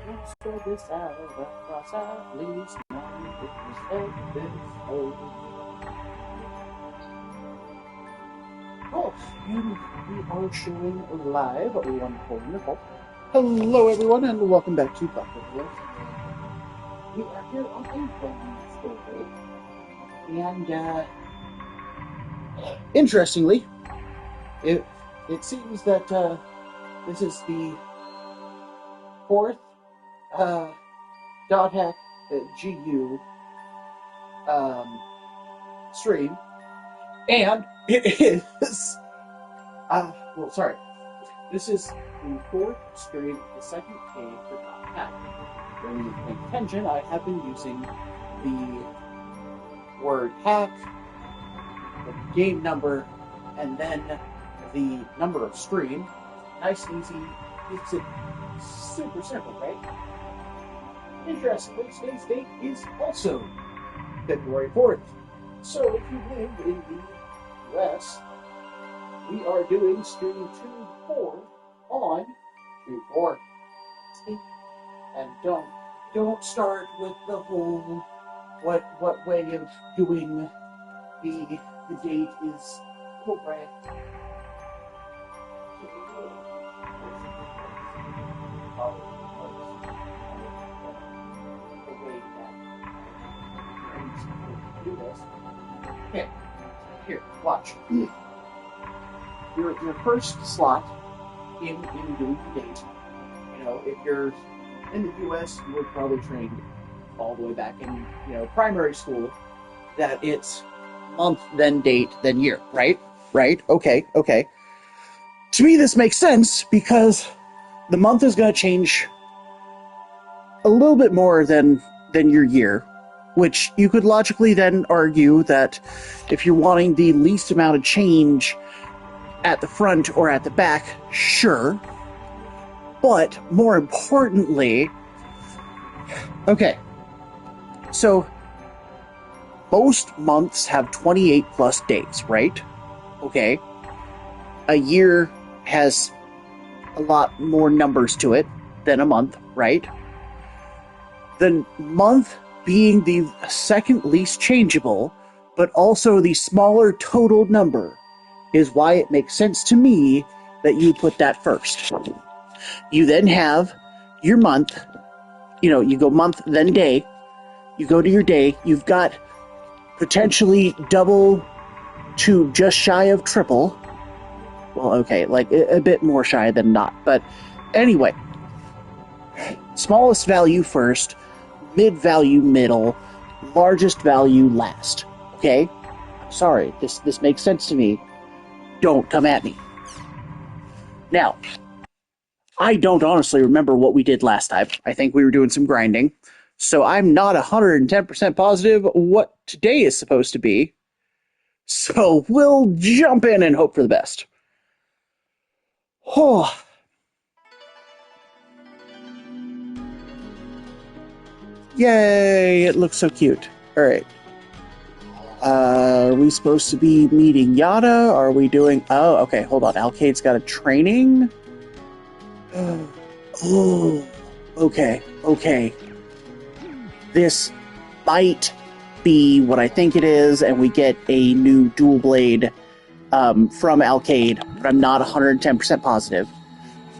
Let's spread this out across at least one witness episode. Oh, and we are showing live. Wonderful. Hello, everyone, and welcome back to Bucket List. We are here on a Wednesday, and interestingly, it seems that this is the fourth dot hack GU stream, and it is this is the fourth stream, the second K for dot hack. When you pay attention, I have been using the word hack, the game number, and then the number of stream. Nice and easy. Keeps it super simple, right? Interestingly, today's date is also February 4th. So if you live in the US, we are doing stream 2-4 on 2-4. And don't start with the whole what way of doing the date is correct. Okay, here, watch. Your first slot in doing the date, if you're in the US, you were probably trained all the way back in, primary school that it's month, then date, then year, right? Right? Okay. To me, this makes sense because the month is going to change a little bit more than your year, which you could logically then argue that if you're wanting the least amount of change at the front or at the back, sure. But more importantly, okay, so most months have 28 plus days, right? Okay. A year has a lot more numbers to it than a month, right? The month being the second least changeable, but also the smaller total number, is why it makes sense to me that you put that first. You then have your month, you go month, then day. You go to your day, you've got potentially double to just shy of triple. Well, okay, like a bit more shy than not. But anyway, smallest value first, mid value middle, largest value last. Okay? Sorry, this makes sense to me. Don't come at me. Now, I don't honestly remember what we did last time. I think we were doing some grinding. So I'm not 110% positive what today is supposed to be. So we'll jump in and hope for the best. Oh. Yay, it looks so cute. Alright. Are we supposed to be meeting Yada? Are we doing... Oh, okay, hold on. Alkaid's got a training? Oh, okay. This might be what I think it is, and we get a new dual blade from Alkaid, but I'm not 110% positive.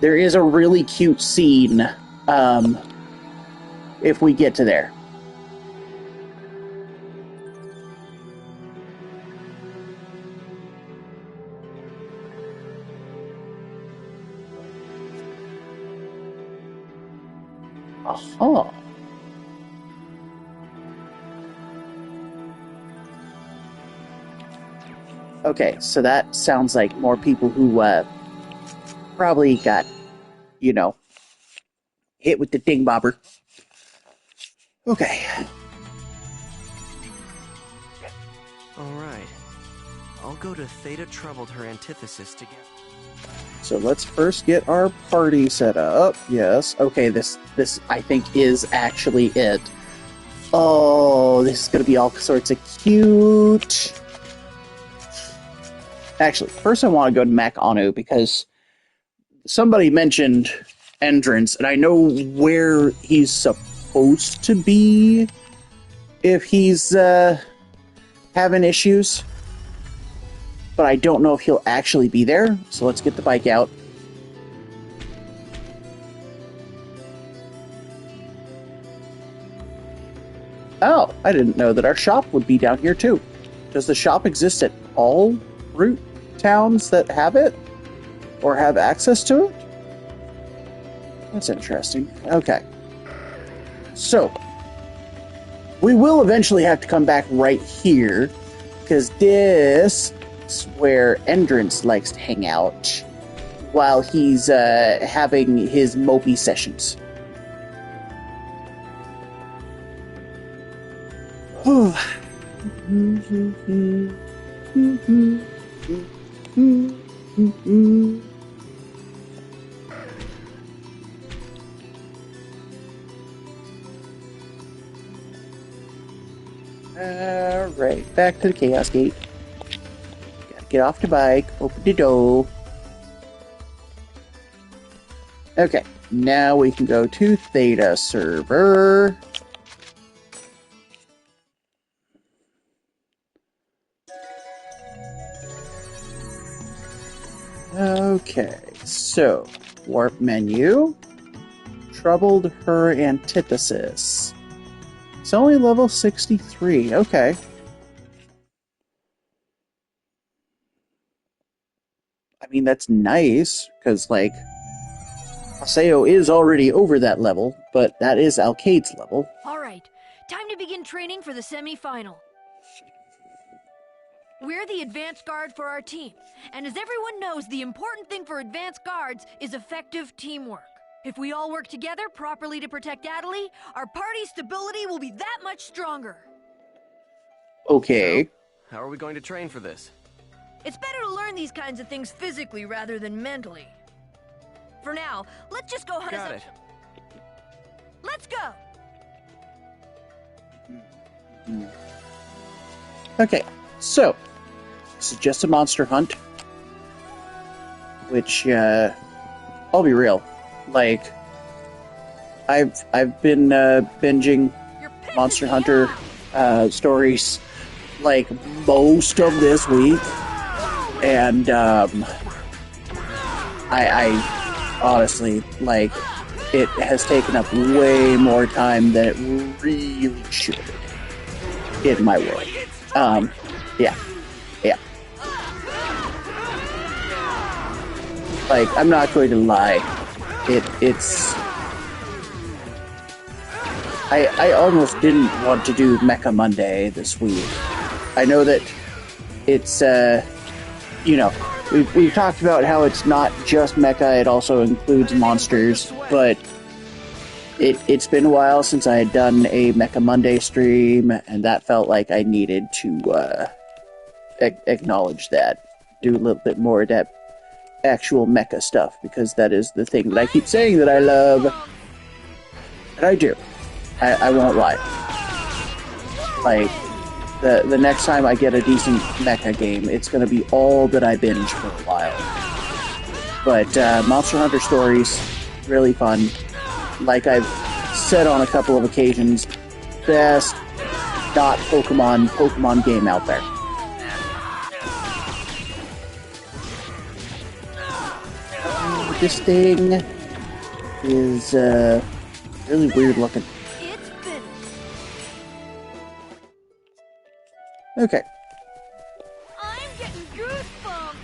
There is a really cute scene if we get to there. Aha. Okay, so that sounds like more people who probably got, hit with the ding bobber. Okay. Alright. I'll go to Theta Troubled her antithesis to get... So let's first get our party set up. Yes. Okay, this I think is actually it. Oh, this is going to be all sorts of cute. Actually, first I want to go to Mac Anu because somebody mentioned entrance, and I know where he's supposed to be if he's having issues, but I don't know if he'll actually be there. So let's get the bike out. Oh, I didn't know that our shop would be down here too. Does the shop exist at all root towns that have it? Or have access to it? That's interesting. Okay. So, we will eventually have to come back right here, because this is where Endrance likes to hang out while he's having his mopey sessions. Alright, back to the Chaos Gate. Gotta get off the bike, open the door. Okay, now we can go to Theta server. Okay, so warp menu, troubled her antithesis. It's only level 63. Okay. I mean, that's nice because like Paseo is already over that level, but that is Alcade's level. All right, time to begin training for the semi-final. We're the advanced guard for our team, and as everyone knows, the important thing for advanced guards is effective teamwork. If we all work together properly to protect Adderley, our party's stability will be that much stronger. Okay. So, how are we going to train for this? It's better to learn these kinds of things physically rather than mentally. For now, let's just go hunt Got it. Let's go! Okay, so this is just a monster hunt, which I'll be real, like I've been binging Monster Hunter stories like most of this week, and I honestly, like, it has taken up way more time than it really should in my world. Yeah. Like, I'm not going to lie. It's... I almost didn't want to do Mecha Monday this week. I know that it's, you know, we've talked about how it's not just mecha, it also includes monsters, but it's been a while since I had done a Mecha Monday stream, and that felt like I needed to acknowledge that. Do a little bit more of that actual mecha stuff, because that is the thing that I keep saying that I love. And I do. I won't lie. Like, the next time I get a decent mecha game, it's going to be all that I binge for a while. But Monster Hunter Stories, really fun. Like I've said on a couple of occasions, best not Pokemon game out there. This thing is really weird looking. It's finished. Okay. I'm getting goosebumps.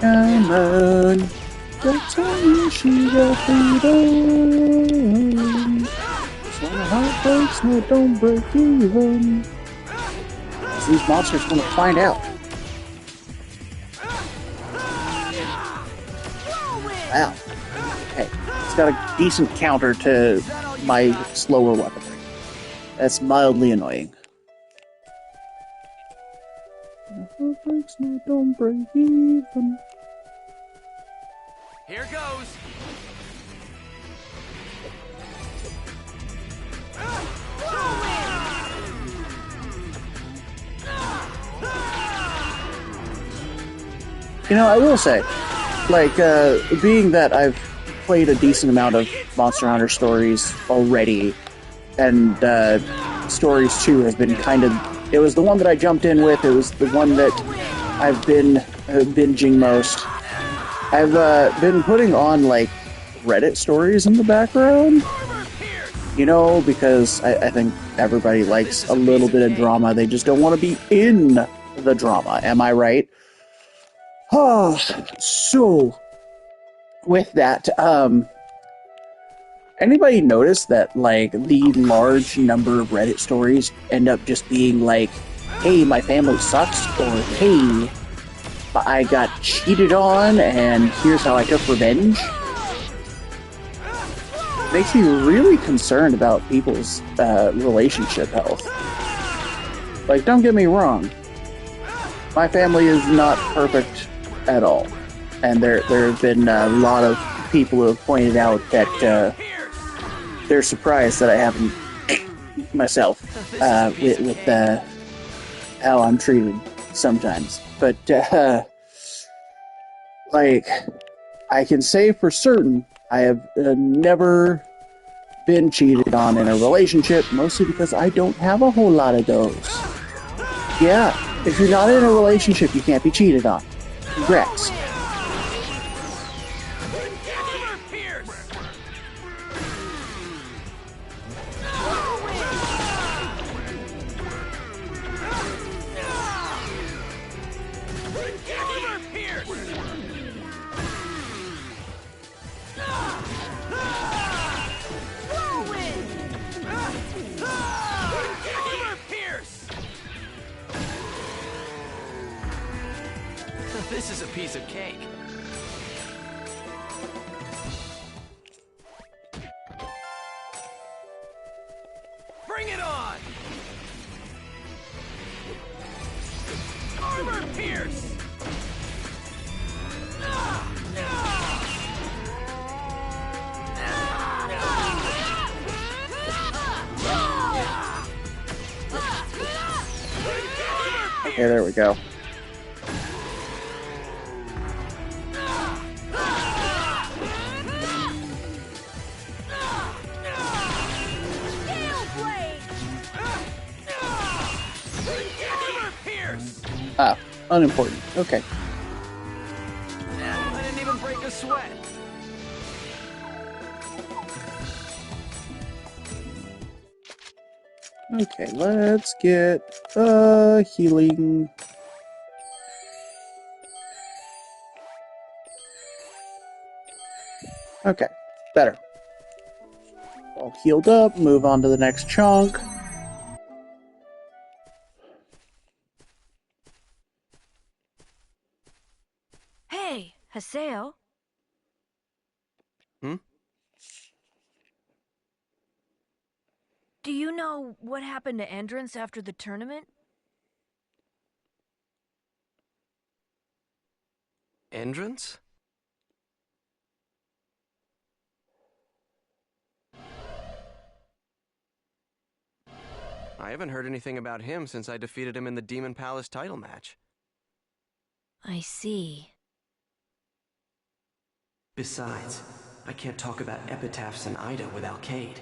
Come on, that's how you should have freedom. Some heartbreaks that don't break even. These monsters want to find out. Wow. Okay, it's got a decent counter to my slower weaponry. That's mildly annoying. Heartbreaks that don't break even. Here goes. You know, I will say, like, being that I've played a decent amount of Monster Hunter stories already, and Stories 2 has been kind of... It was the one that I jumped in with, it was the one that I've been binging most. I've been putting on, like, Reddit stories in the background. You know, because I think everybody likes a little bit of drama. They just don't want to be in the drama. Am I right? Oh, so, with that, anybody notice that, like, the large number of Reddit stories end up just being like, hey, my family sucks, or hey, I got cheated on, and here's how I took revenge? Makes me really concerned about people's relationship health. Like, don't get me wrong, my family is not perfect at all, and there have been a lot of people who have pointed out that they're surprised that I haven't myself with how I'm treated sometimes. But like, I can say for certain I have never been cheated on in a relationship, mostly because I don't have a whole lot of those. Yeah, if you're not in a relationship, you can't be cheated on. Congrats. This is a piece of cake. Bring it on! Armor pierce! Okay, there we go. Ah, unimportant. Okay. I didn't even break a sweat. Okay, let's get healing. Okay, better. All healed up, move on to the next chunk. Hey, Haseo. Hmm? Do you know what happened to Endrance after the tournament? Endrance? I haven't heard anything about him since I defeated him in the Demon Palace title match. I see. Besides, I can't talk about epitaphs and Ida without Cade.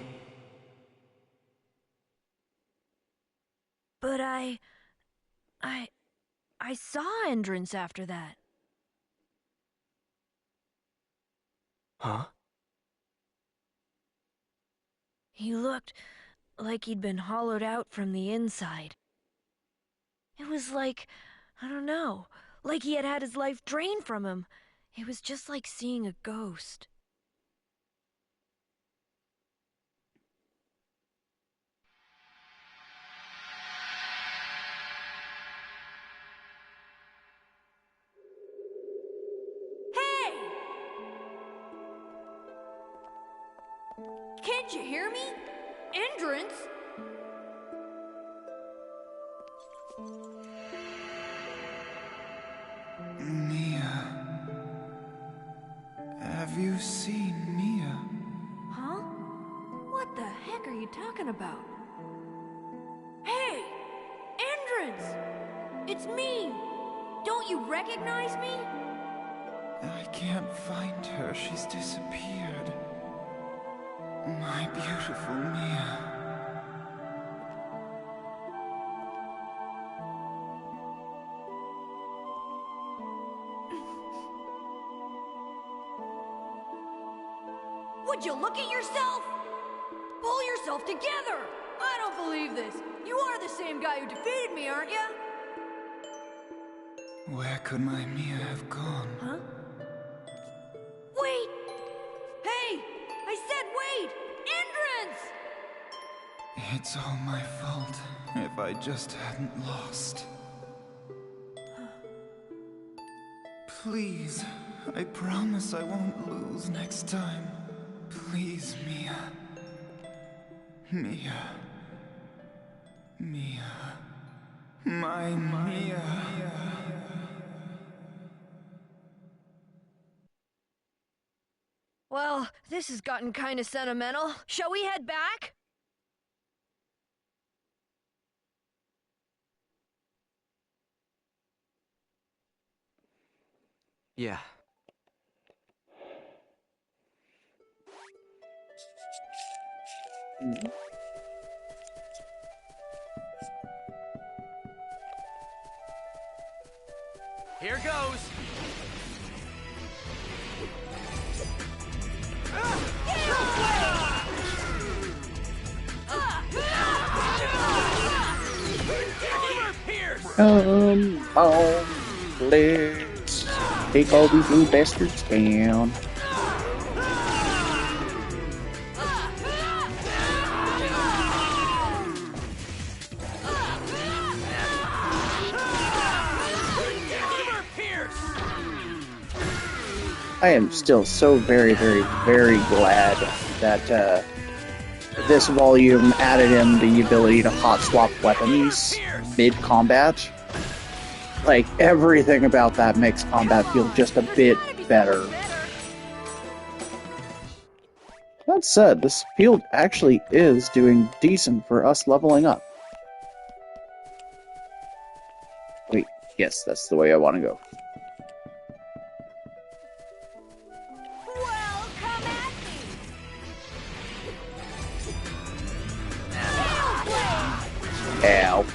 But I saw Endrance after that. Huh? He looked like he'd been hollowed out from the inside. It was like, I don't know, like he had had his life drained from him. It was just like seeing a ghost. Hey! Can't you hear me? Endrance? Mia. Have you seen Mia? Huh? What the heck are you talking about? Hey! Endrance! It's me! Don't you recognize me? I can't find her. She's disappeared. My beautiful Mia. Would you look at yourself? Pull yourself together! I don't believe this. You are the same guy who defeated me, aren't you? Where could my Mia have gone? Huh? Wait! Hey! I said wait! Entrance! It's all my fault. If I just hadn't lost. Please, I promise I won't lose next time. Please, Mia. Mia. Mia. My Mia. Well, this has gotten kinda sentimental. Shall we head back? Yeah. Here goes! Come on, let's take all these little bastards down. I am still so very, very, very glad that this volume added in the ability to hot swap weapons mid-combat. Like, everything about that makes combat feel just a bit better. That said, this field actually is doing decent for us leveling up. Wait, yes, that's the way I want to go. Well, come at me! Ow.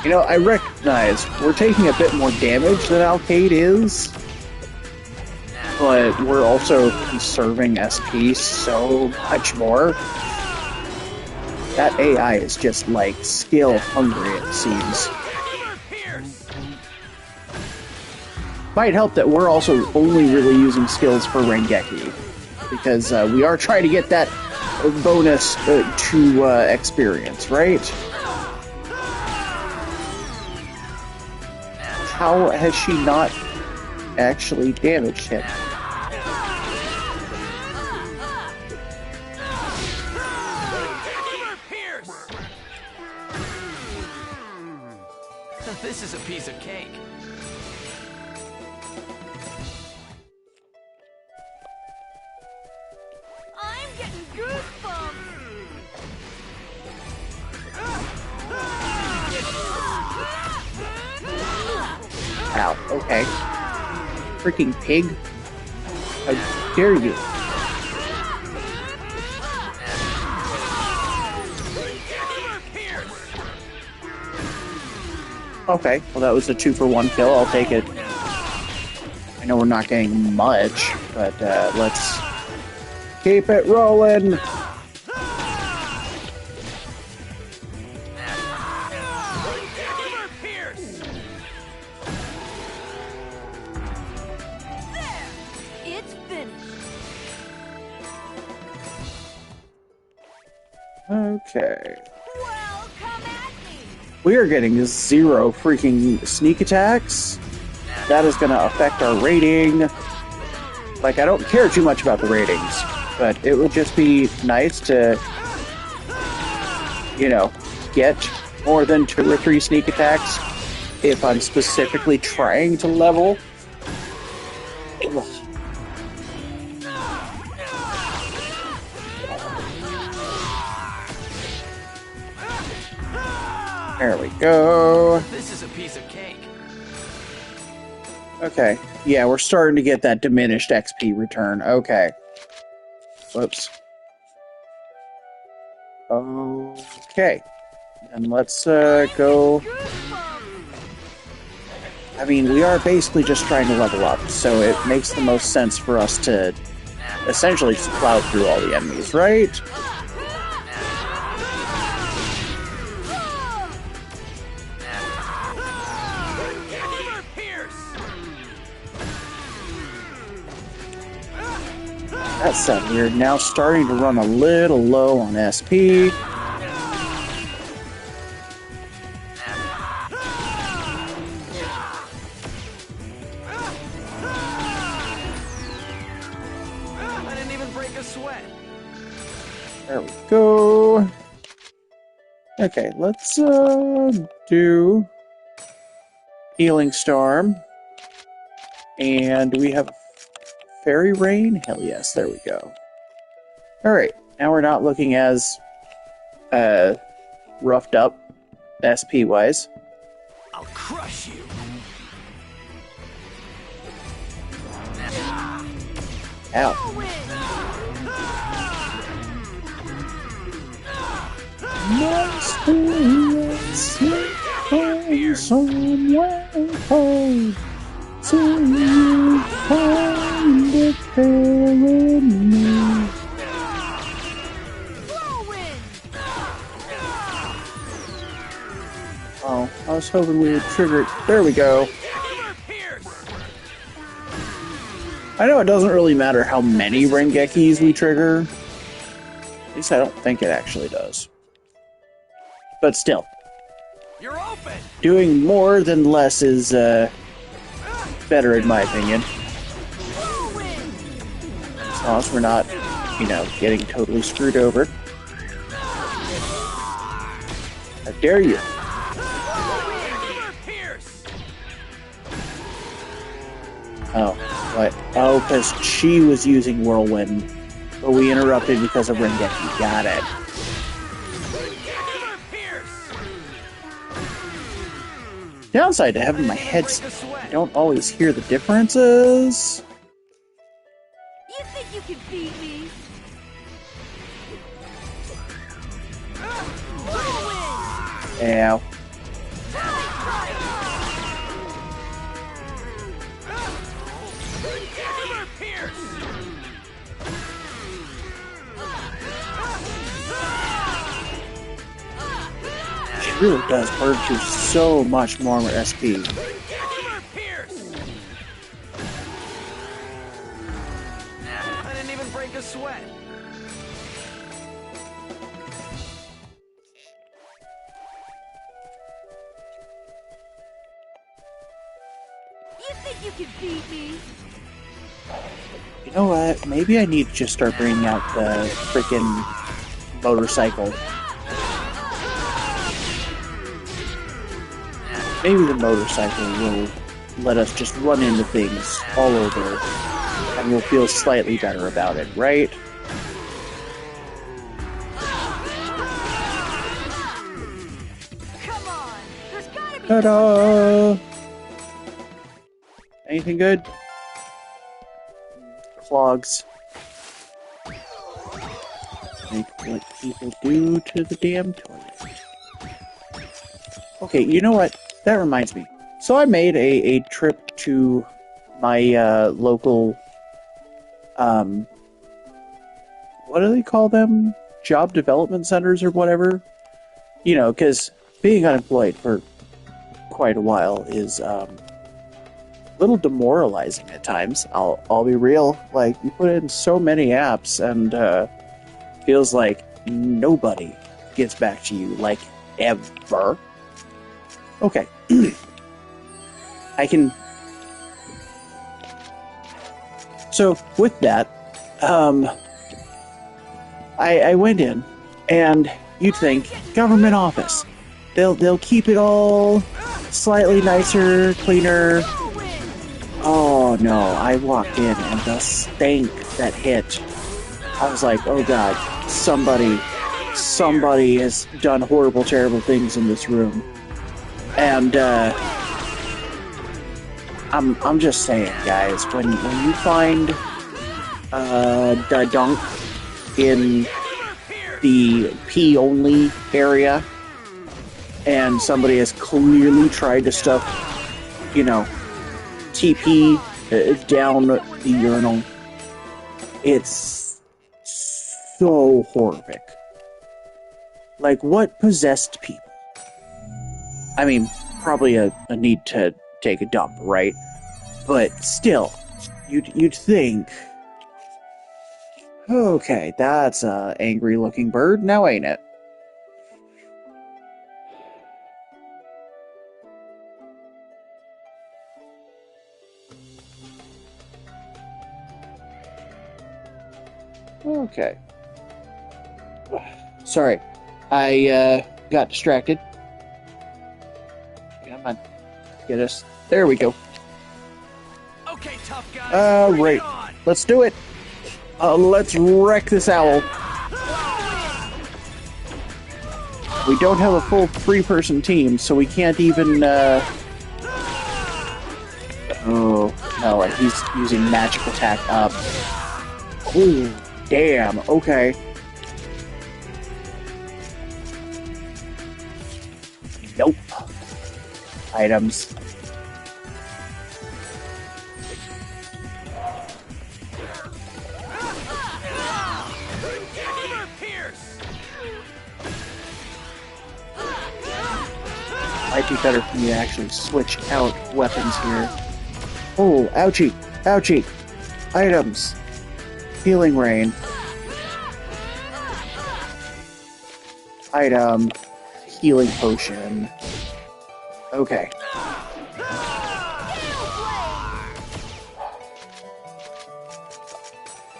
You know, I recognize we're taking a bit more damage than Alcade is, but we're also conserving SP so much more. That AI is just, like, skill hungry, it seems. Might help that we're also only really using skills for Rengeki, because we are trying to get that bonus to experience, right? How has she not actually damaged him? This is a piece of cake. I'm getting goosebumps! Ow, okay. Freaking pig. How dare you? Okay, well that was a 2-for-1 kill, I'll take it. I know we're not getting much, but let's keep it rolling! It's finished. Okay. Well, come at me! We are getting 0 freaking sneak attacks. That is going to affect our rating. Like, I don't care too much about the ratings, but it would just be nice to, you know, get more than 2 or 3 sneak attacks if I'm specifically trying to level. There we go. This is a piece of cake. Okay. Yeah, we're starting to get that diminished XP return. Okay. Whoops. Okay. And let's go... I mean, we are basically just trying to level up, so it makes the most sense for us to essentially just plow through all the enemies, right? That said, we're now starting to run a little low on SP. I didn't even break a sweat. There we go. Okay, let's do Healing Storm. And we have Fairy Rain? Hell yes, there we go. Alright, now we're not looking as roughed up SP-wise. I'll crush you. Ow. Somewhere cold, so you find it there in me. Oh, I was hoping we would trigger it. There we go. I know it doesn't really matter how many Rengekis we trigger. At least I don't think it actually does. But still. You're open. Doing more than less is better in my opinion. As long as we're not, you know, getting totally screwed over. How dare you? Oh, what? Oh, because she was using Whirlwind, but we interrupted because of Rengeki. Got it. Downside to having my headset, I don't always hear the differences. You think you can beat me? Ow. She really does burn through so much more SP. I didn't even break a sweat. You think you can beat me? You know what? Maybe I need to just start bringing out the freaking motorcycle. Maybe the motorcycle will let us just run into things all over, and we'll feel slightly better about it, right? Come on, there's gotta be Ta-da! Anything good? Clogs. Make what people do to the damn toilet. Okay, you know what? That reminds me. So I made a trip to my local, what do they call them? Job development centers or whatever? You know, because being unemployed for quite a while is a little demoralizing at times. I'll be real. Like, you put in so many apps and feels like nobody gets back to you, like, ever. Okay. I can... So, with that, I went in, and you'd think, government office. They'll keep it all slightly nicer, cleaner. Oh no, I walked in, and the stank that hit, I was like, oh god, somebody has done horrible, terrible things in this room. And, I'm just saying, guys. When you find the dunk in the P only area, and somebody has clearly tried to stuff, you know, TP down the urinal, it's so horrific. Like, what possessed people? I mean, probably a need to take a dump, right? But still, you'd think, okay, that's a angry looking bird, now ain't it? Okay. Sorry, I got distracted. Come on, get us. There we go. Okay, tough guys. Right. Let's do it. Let's wreck this owl. We don't have a full three-person team, so we can't even, Oh, no, he's using magic attack up. Ooh, damn, okay. Nope. Items. Might be better for me to actually switch out weapons here. Oh, ouchie, ouchie. Items. Healing Rain. Item. Healing Potion. Okay.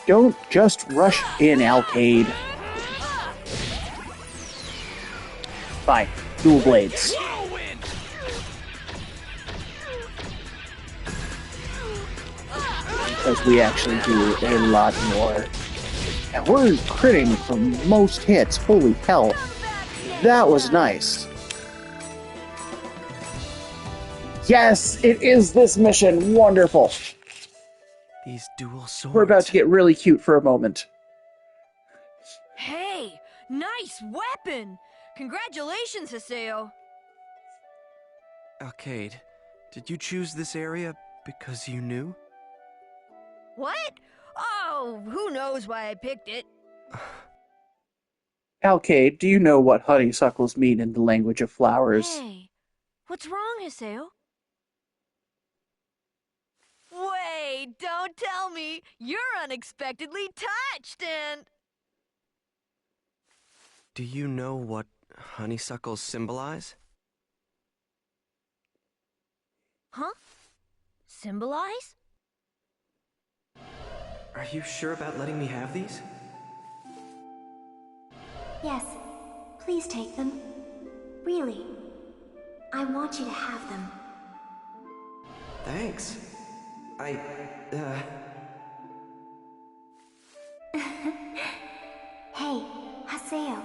Don't just rush in, Alcade. Fine. Dual Blades. Because we actually do a lot more. And we're critting from most hits. Holy hell. That was nice. Yes, it is this mission. Wonderful. These dual swords. We're about to get really cute for a moment. Hey, nice weapon! Congratulations, Haseo. Alcade, did you choose this area because you knew? What? Oh, who knows why I picked it? Alcade, do you know what honeysuckles mean in the language of flowers? Hey, what's wrong, Haseo? Wait, don't tell me! You're unexpectedly touched and... Do you know what honeysuckles symbolize? Huh? Symbolize? Are you sure about letting me have these? Yes, please take them. Really. I want you to have them. Thanks. Hey, Haseo.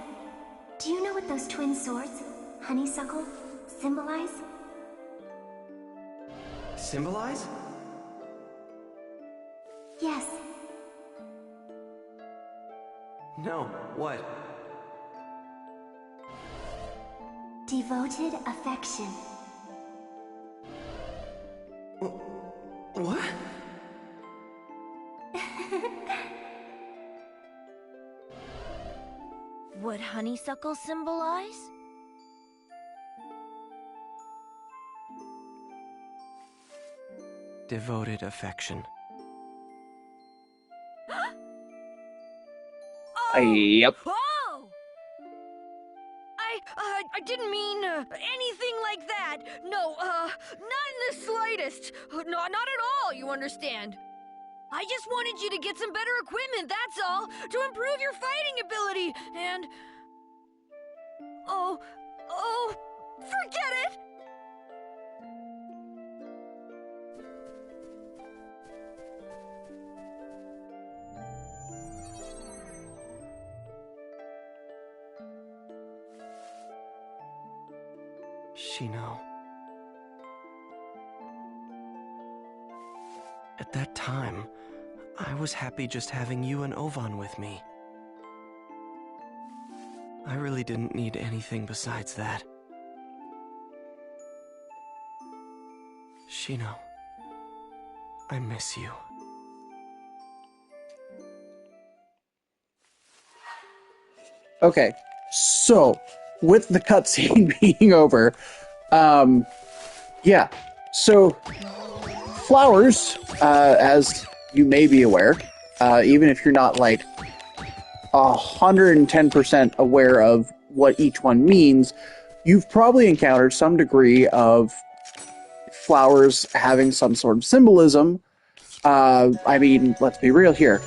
Do you know what those twin swords, honeysuckle, symbolize? Symbolize? Yes. No, what? Devoted affection. What? What honeysuckle symbolize? Devoted affection. Yep. Oh! I didn't mean anything like that. No, not in the slightest. Not at all, you understand. I just wanted you to get some better equipment, that's all, to improve your fighting ability, and... Oh, forget it! Shino. that time, I was happy just having you and Ovan with me. I really didn't need anything besides that. Shino, I miss you. Okay, so with the cutscene being over, yeah, so flowers, as you may be aware, even if you're not like 110% aware of what each one means, you've probably encountered some degree of flowers having some sort of symbolism. I mean, let's be real here.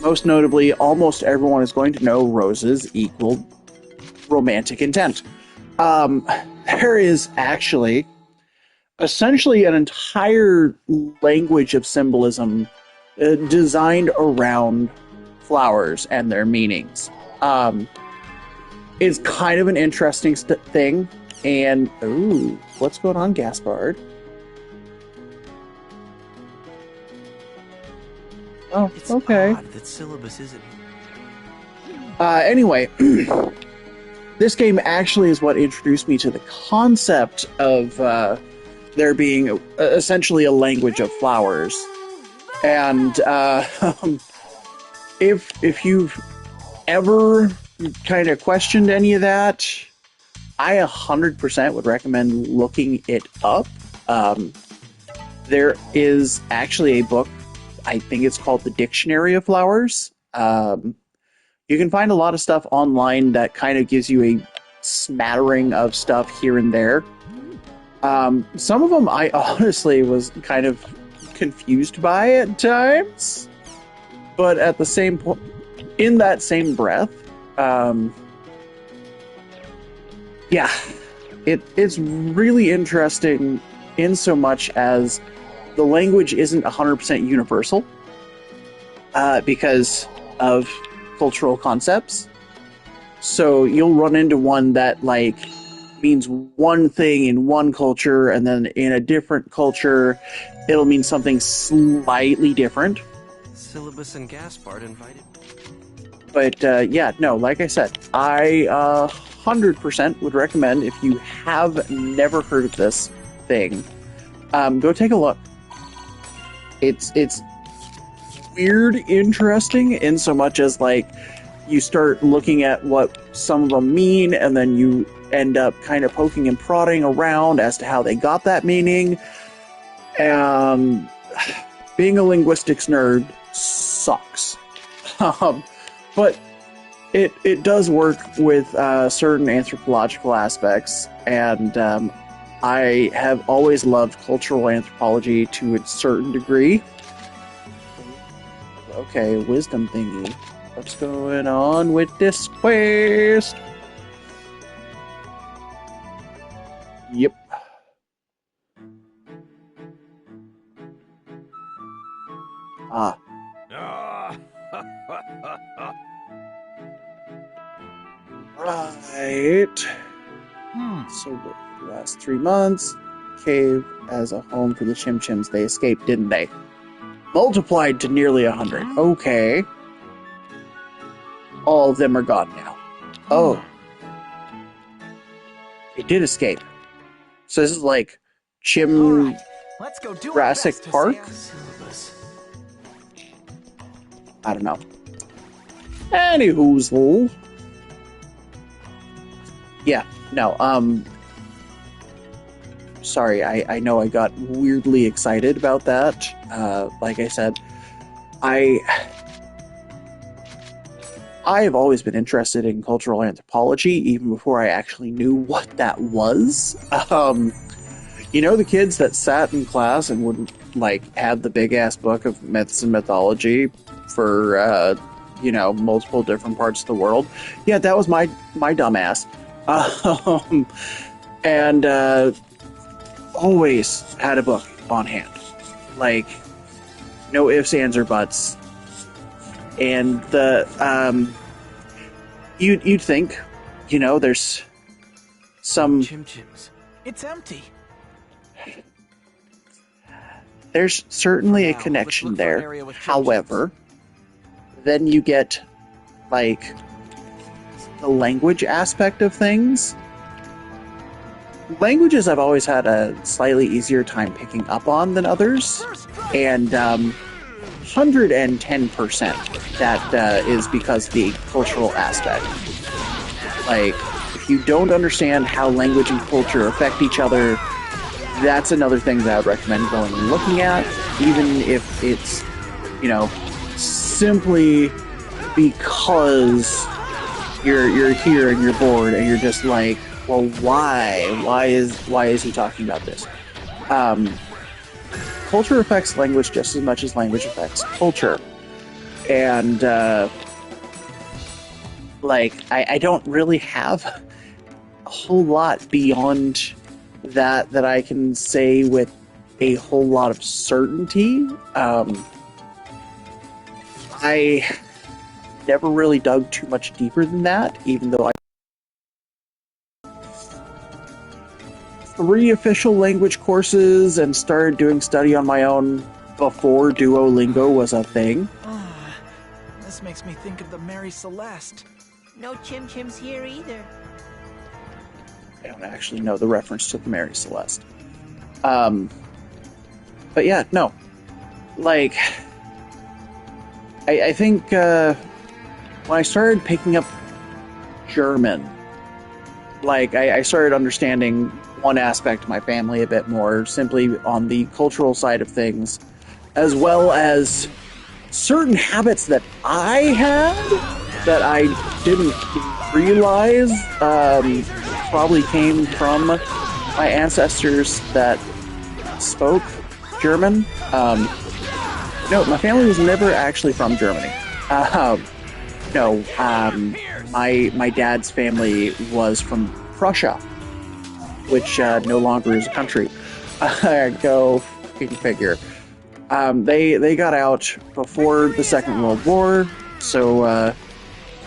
Most notably, almost everyone is going to know roses equal romantic intent. There is actually essentially an entire language of symbolism designed around flowers and their meanings. It's kind of an interesting thing. And, ooh, what's going on, Gaspard? Oh, It's okay. odd that Syllabus isn't. Anyway, this game actually is what introduced me to the concept of there being essentially a language of flowers. And if you've ever kind of questioned any of that, I 100% would recommend looking it up. There is actually a book, I think it's called The Dictionary of Flowers. You can find a lot of stuff online that kind of gives you a smattering of stuff here and there. Some of them I honestly was kind of confused by at times, but at the same point, in that same breath, yeah, it's really interesting in so much as the language isn't 100% universal because of cultural concepts. So you'll run into one that like means one thing in one culture, and then in a different culture, it'll mean something slightly different. Syllabus and Gaspard invited. But yeah, no, like I said, I 100% would recommend if you have never heard of this thing, go take a look. It's weird, interesting in so much as like you start looking at what some of them mean, and then you end up kind of poking and prodding around as to how they got that meaning. Being a linguistics nerd sucks. But it does work with certain anthropological aspects, and I have always loved cultural anthropology to a certain degree. Okay, wisdom thingy. What's going on with this quest? Yep. Ah. Right. So the last 3 months, cave as a home for the Chim Chims. They escaped, didn't they? Multiplied to nearly 100. Okay. All of them are gone now. Oh. They did escape. So this is like Chim Let's go do Jurassic Park? Syllabus. I don't know. Anywhoozle. Yeah, no, sorry, I know I got weirdly excited about that. Like I said, I have always been interested in cultural anthropology, even before I actually knew what that was. You know, the kids that sat in class and would, like, have the big-ass book of myths and mythology for, you know, multiple different parts of the world? Yeah, that was my dumb ass. And always had a book on hand. Like, no ifs, ands, or buts. And the, you'd think, you know, there's some... Chim Chims. It's empty. there's certainly a Now, let's connection look for an there. area with However, then you get, like, the language aspect of things. Languages I've always had a slightly easier time picking up on than others, and 110% that is because of the cultural aspect. Like, if you don't understand how language and culture affect each other, that's another thing that I would recommend going and looking at, even if it's, you know, simply because you're here and you're bored and you're just like, well, why? Why is he talking about this? Culture affects language just as much as language affects culture. And, like, I don't really have a whole lot beyond that I can say with a whole lot of certainty. I never really dug too much deeper than that, even though I 3 official language courses and started doing study on my own before Duolingo was a thing. This makes me think of the Mary Celeste. No Chim Chims here either. I don't actually know the reference to the Mary Celeste. But yeah, no. Like, I think when I started picking up German, like, I started understanding one aspect of my family a bit more, simply on the cultural side of things, as well as certain habits that I had that I didn't realize probably came from my ancestors that spoke German. No, my family was never actually from Germany. No, my dad's family was from Prussia, which no longer is a country. Go figure. They got out before the Second World War, so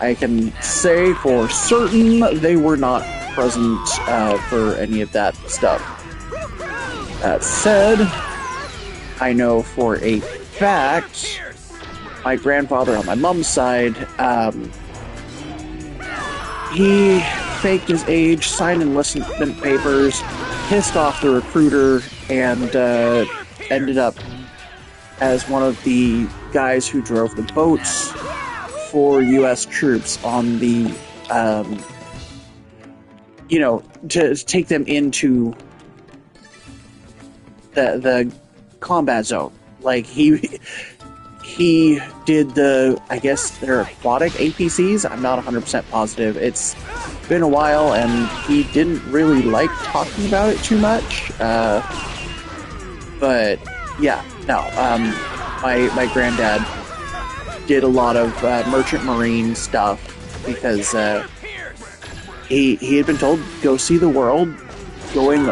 I can say for certain they were not present for any of that stuff. That said, I know for a fact my grandfather on my mom's side, he faked his age, signed enlistment papers, pissed off the recruiter, and ended up as one of the guys who drove the boats for U.S. troops on the, you know, to take them into the combat zone. Like, he did the, I guess they're aquatic APCs. I'm not 100% positive. It's been a while, and he didn't really like talking about it too much. But yeah, no. My granddad did a lot of merchant marine stuff because he had been told, go see the world. Going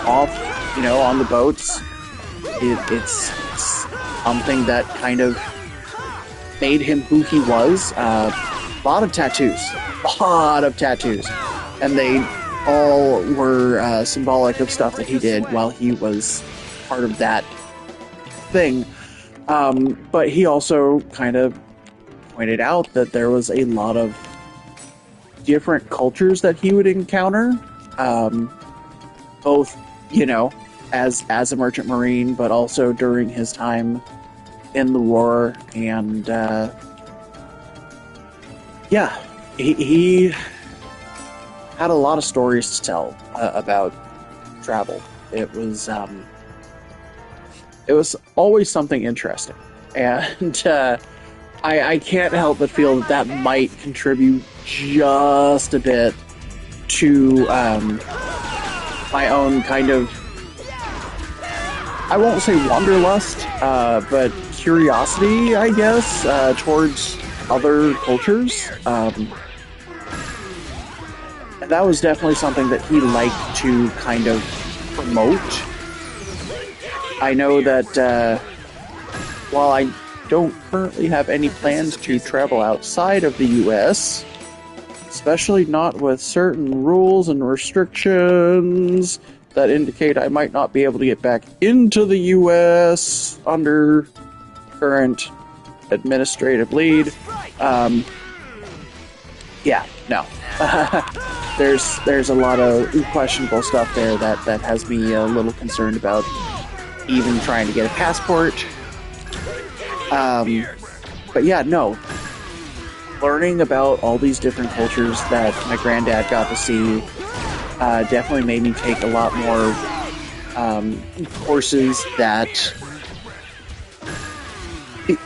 off, you know, on the boats. It's something that kind of made him who he was. A lot of tattoos. And they all were symbolic of stuff that he did while he was part of that thing. But he also kind of pointed out that there was a lot of different cultures that he would encounter, both, you know, as a merchant marine, but also during his time in the war. And yeah, he had a lot of stories to tell about travel. It was always something interesting, and I can't help but feel that might contribute just a bit to my own kind of, I won't say wanderlust, but curiosity, I guess, towards other cultures. And that was definitely something that he liked to kind of promote. I know that while I don't currently have any plans to travel outside of the US, especially not with certain rules and restrictions that indicate I might not be able to get back into the U.S. under current administrative lead. Yeah, no. There's a lot of questionable stuff there that has me a little concerned about even trying to get a passport. But yeah, no. Learning about all these different cultures that my granddad got to see definitely made me take a lot more courses that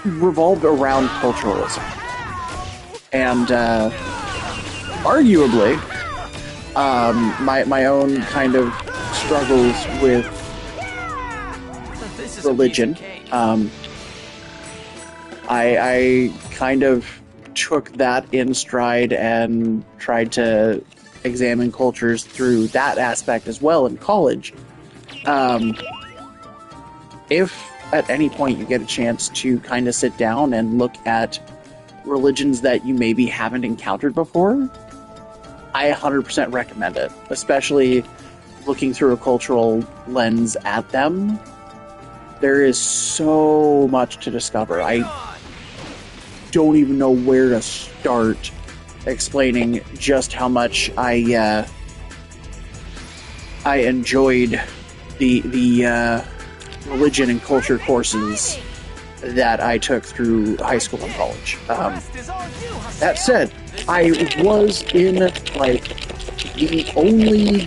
revolved around culturalism. And arguably, my own kind of struggles with religion, I kind of took that in stride and tried to examine cultures through that aspect as well in college. If at any point you get a chance to kind of sit down and look at religions that you maybe haven't encountered before, I 100% recommend it, especially looking through a cultural lens at them. There is so much to discover. I don't even know where to start explaining just how much I enjoyed the religion and culture courses that I took through high school and college. That said, I was in like the only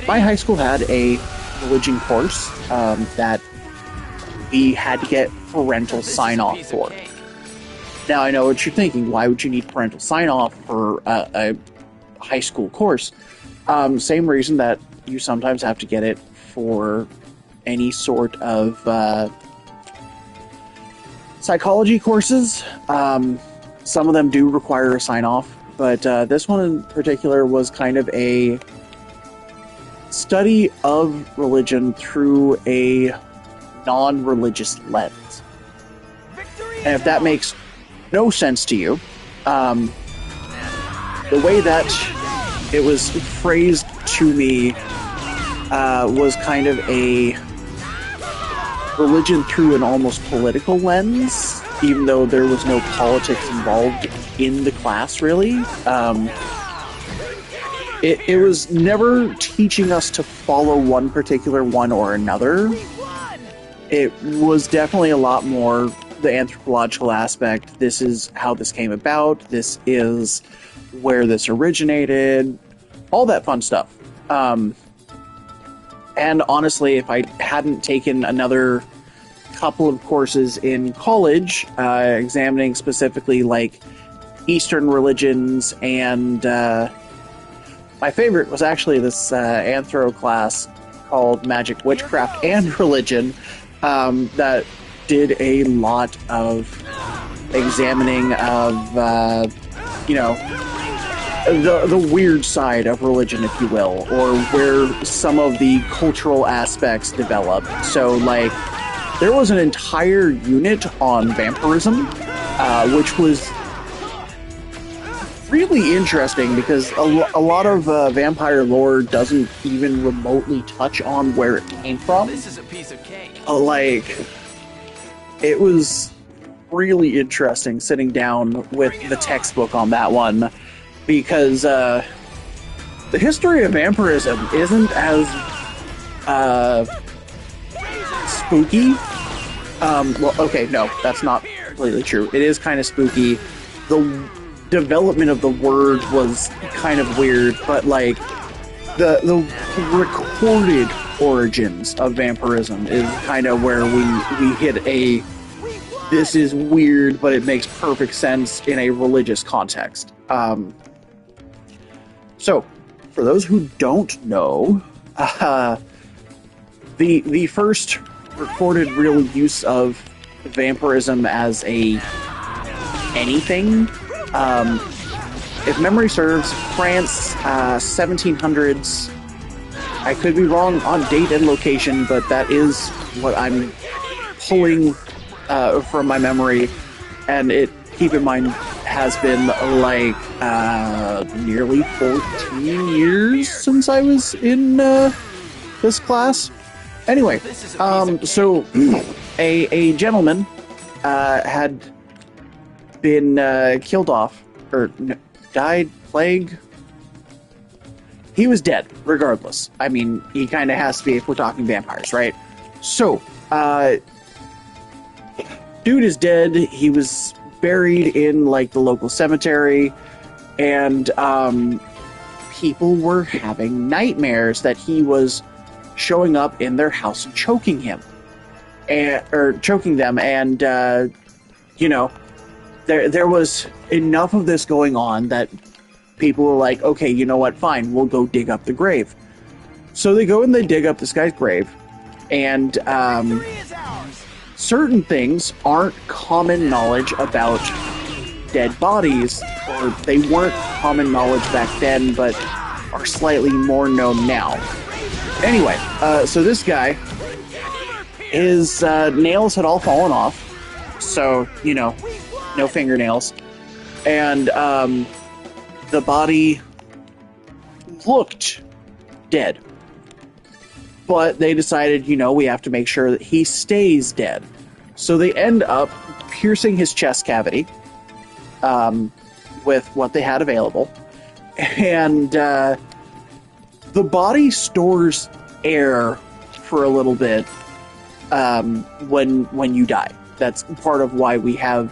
my high school had a religion course that we had to get parental sign-off for. Now, I know what you're thinking. Why would you need parental sign-off for a high school course? Same reason that you sometimes have to get it for any sort of psychology courses. Some of them do require a sign-off, but this one in particular was kind of a study of religion through a non-religious lens. And if that makes no sense to you, the way that it was phrased to me was kind of a religion through an almost political lens, even though there was no politics involved in the class, really. It was never teaching us to follow one particular one or another. It was definitely a lot more the anthropological aspect. This is how this came about. This is where this originated. All that fun stuff. And honestly, if I hadn't taken another couple of courses in college, examining specifically like Eastern religions, and my favorite was actually this anthro class called Magic, Witchcraft, and Religion, that did a lot of examining of, the weird side of religion, if you will, or where some of the cultural aspects develop. So, like, there was an entire unit on vampirism, which was really interesting because a lot of vampire lore doesn't even remotely touch on where it came from. This is a piece of cake. It was really interesting sitting down with the textbook on that one, because the history of vampirism isn't as spooky. Well, okay, no, that's not completely true. It is kind of spooky. The development of the word was kind of weird, but like the recorded origins of vampirism is kind of where we hit a this is weird, but it makes perfect sense in a religious context. So, for those who don't know, the first recorded real use of vampirism as a anything, if memory serves, France, 1700s. I could be wrong on date and location, but that is what I'm pulling from my memory. And keep in mind, has been like nearly 14 years since I was in this class. Anyway, so a gentleman had been killed off, or died, plague. He was dead, regardless. I mean, he kind of has to be if we're talking vampires, right? So, dude is dead. He was buried in, like, the local cemetery, and people were having nightmares that he was showing up in their house and choking him. Or choking them, and, you know, there was enough of this going on that people were like, okay, you know what, fine, we'll go dig up the grave. So they go and they dig up this guy's grave, and certain things aren't common knowledge about dead bodies, or they weren't common knowledge back then, but are slightly more known now. Anyway, so this guy, his nails had all fallen off, so, you know, no fingernails, and the body looked dead. But they decided, you know, we have to make sure that he stays dead. So they end up piercing his chest cavity with what they had available. And the body stores air for a little bit when you die. That's part of why we have,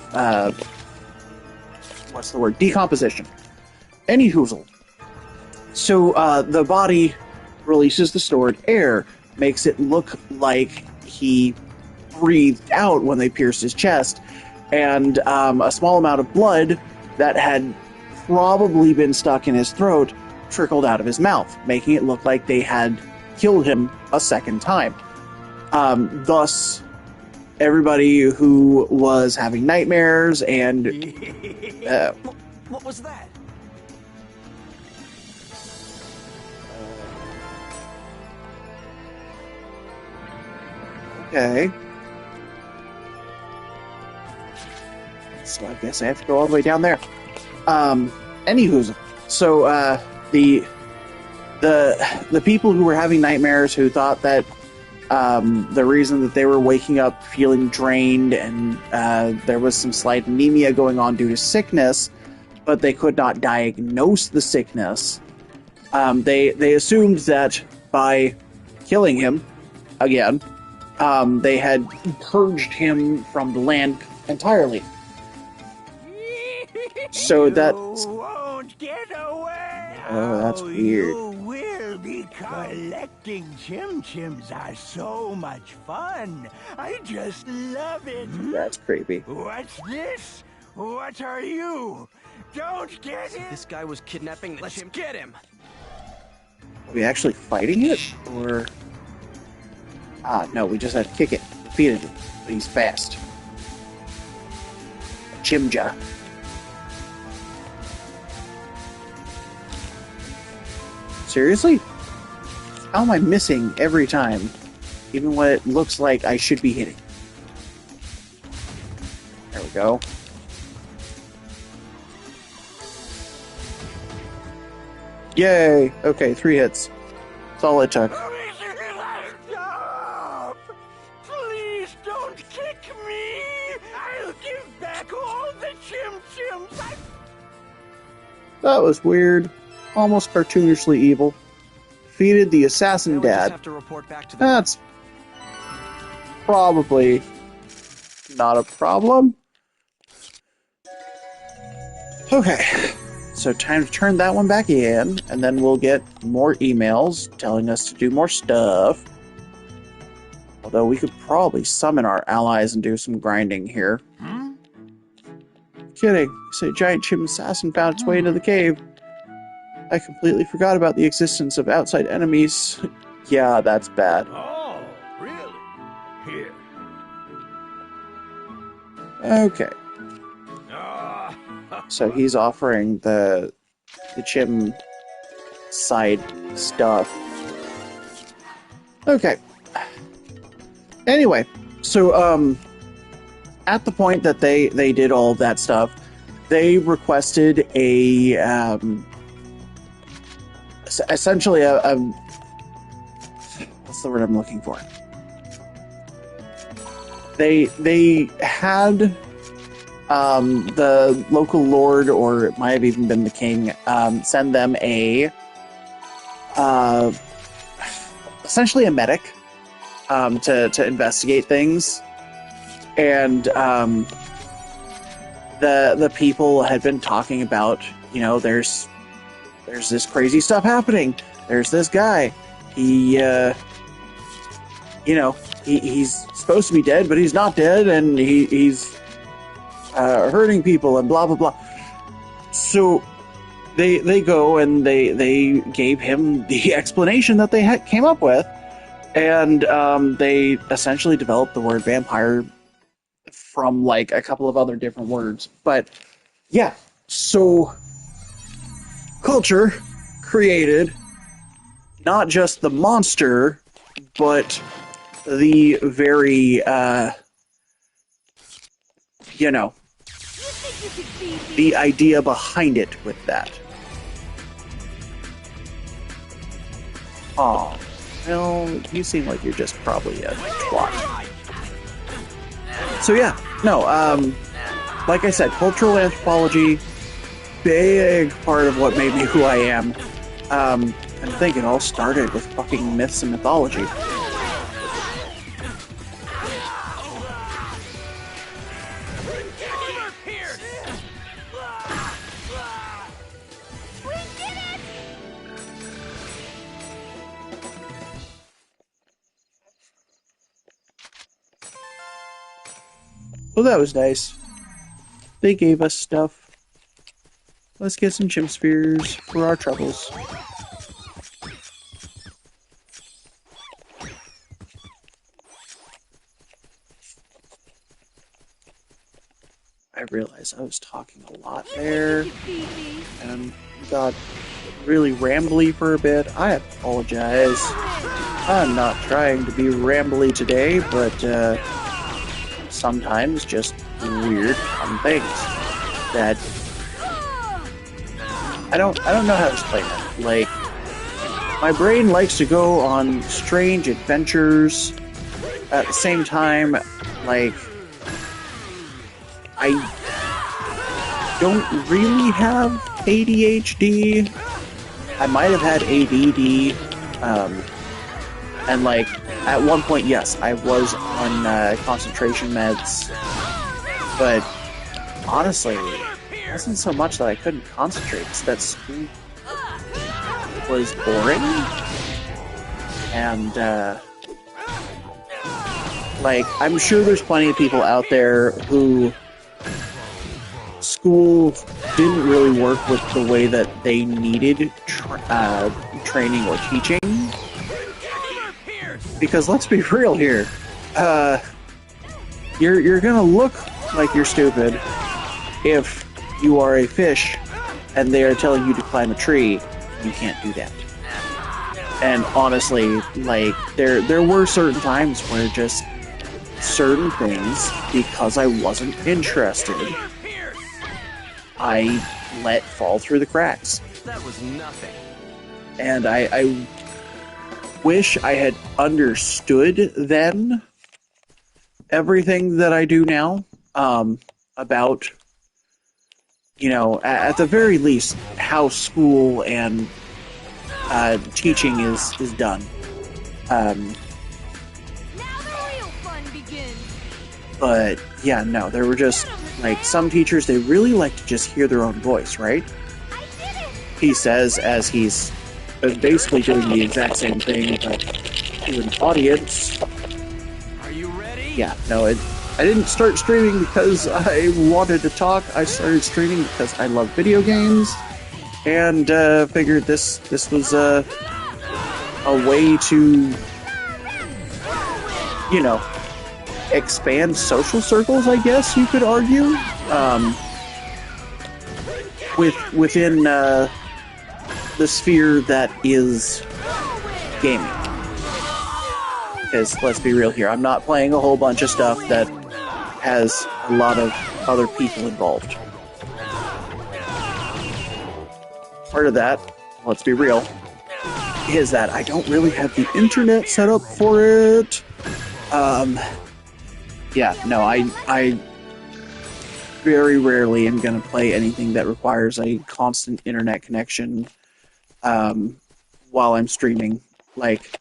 what's the word? Decomposition. Any hoozle. So the body releases the stored air, makes it look like he breathed out when they pierced his chest, and a small amount of blood that had probably been stuck in his throat trickled out of his mouth, making it look like they had killed him a second time. Thus, everybody who was having nightmares and... What was that? Okay. So I guess I have to go all the way down there. Anywho, so the people who were having nightmares, who thought that the reason that they were waking up feeling drained and there was some slight anemia going on due to sickness, but they could not diagnose the sickness, they assumed that by killing him again, they had purged him from the land entirely. So that's... You won't get away. Oh, that's weird. You will be collecting chim-chims are so much fun. I just love it. That's creepy. What's this? What are you? Don't get it. This guy was kidnapping the chimp. Get him! Are we actually fighting it? Or... no, we just had to kick it. Defeated him. But he's fast. Chimja. Seriously? How am I missing every time? Even when it looks like I should be hitting. There we go. Yay! Okay, 3 hits. That's all it took. Stop! Please don't kick me! I'll give back all the chim-chims. That was weird. Almost cartoonishly evil. Defeated the assassin Now we just dad. have to report back to the... That's probably not a problem. Okay, so time to turn that one back in, and then we'll get more emails telling us to do more stuff. Although we could probably summon our allies and do some grinding here. Kidding. You say a giant chimp assassin found its way into the cave. I completely forgot about the existence of outside enemies. Yeah, that's bad. Oh, really? Here. Okay. So he's offering the chim side stuff. Okay. Anyway, so at the point that they did all of that stuff, they requested essentially a what's the word I'm looking for? They had the local lord, or it might have even been the king, send them essentially a medic to investigate things, and the people had been talking about, there's this crazy stuff happening. There's this guy. He's supposed to be dead, but he's not dead, and he's hurting people, and blah blah blah. So they go and they gave him the explanation that they came up with, and they essentially developed the word vampire from like a couple of other different words. But yeah, so Culture created not just the monster, but the very, the idea behind it with that. Oh, well, you seem like you're just probably a twat. So yeah, no, like I said, cultural anthropology, big part of what made me who I am. I think it all started with fucking myths and mythology. Well, that was nice. They gave us stuff. Let's get some chimp spears for our troubles. I realized I was talking a lot there and got really rambly for a bit. I apologize. I'm not trying to be rambly today, but sometimes just weird fun things that I don't know how to explain it. Like, my brain likes to go on strange adventures. At the same time, like, I don't really have ADHD. I might have had ADD. And like, at one point, yes, I was on concentration meds. But honestly, it wasn't so much that I couldn't concentrate, it's that school was boring. And, like, I'm sure there's plenty of people out there who school didn't really work with the way that they needed training or teaching. Because let's be real here, you're gonna look like you're stupid if you are a fish and they are telling you to climb a tree. You can't do that. And honestly, like, there were certain times where just certain things, because I wasn't interested, I let fall through the cracks. That was nothing. And I wish I had understood then everything that I do now, about, at the very least, how school and teaching is done. Now the real fun begins. But yeah, no, there were just, like, some teachers, they really like to just hear their own voice, right? He says, as he's basically doing the exact same thing, but to an audience. Are you ready? Yeah, no, I didn't start streaming because I wanted to talk. I started streaming because I love video games, and figured this was a way to, expand social circles, I guess you could argue, within the sphere that is gaming. Because let's be real here, I'm not playing a whole bunch of stuff that has a lot of other people involved. part of that, let's be real, is that I don't really have the internet set up for it. Yeah, no, I very rarely am going to play anything that requires a constant internet connection while I'm streaming. Like,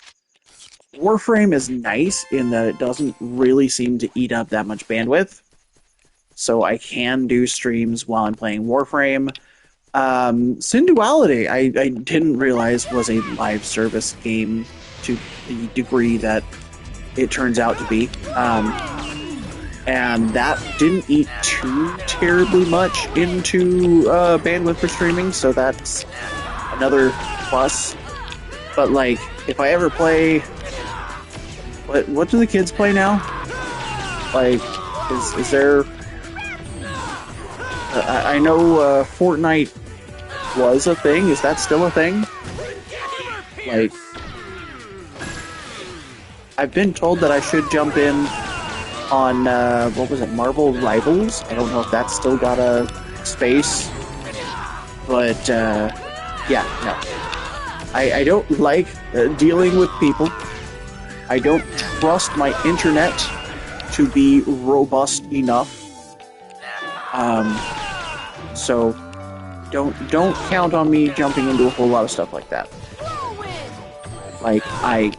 Warframe is nice in that it doesn't really seem to eat up that much bandwidth, so I can do streams while I'm playing Warframe. Sin Duality, I didn't realize was a live service game to the degree that it turns out to be. And that didn't eat too terribly much into bandwidth for streaming, so that's another plus. But, like, if I ever play... What do the kids play now? Like, is there... I know Fortnite was a thing. Is that still a thing? Like, I've been told that I should jump in on, what was it, Marvel Rivals? I don't know if that's still got a space. But, yeah, no. I don't like dealing with people. I don't trust my internet to be robust enough. So don't count on me jumping into a whole lot of stuff like that. Like, I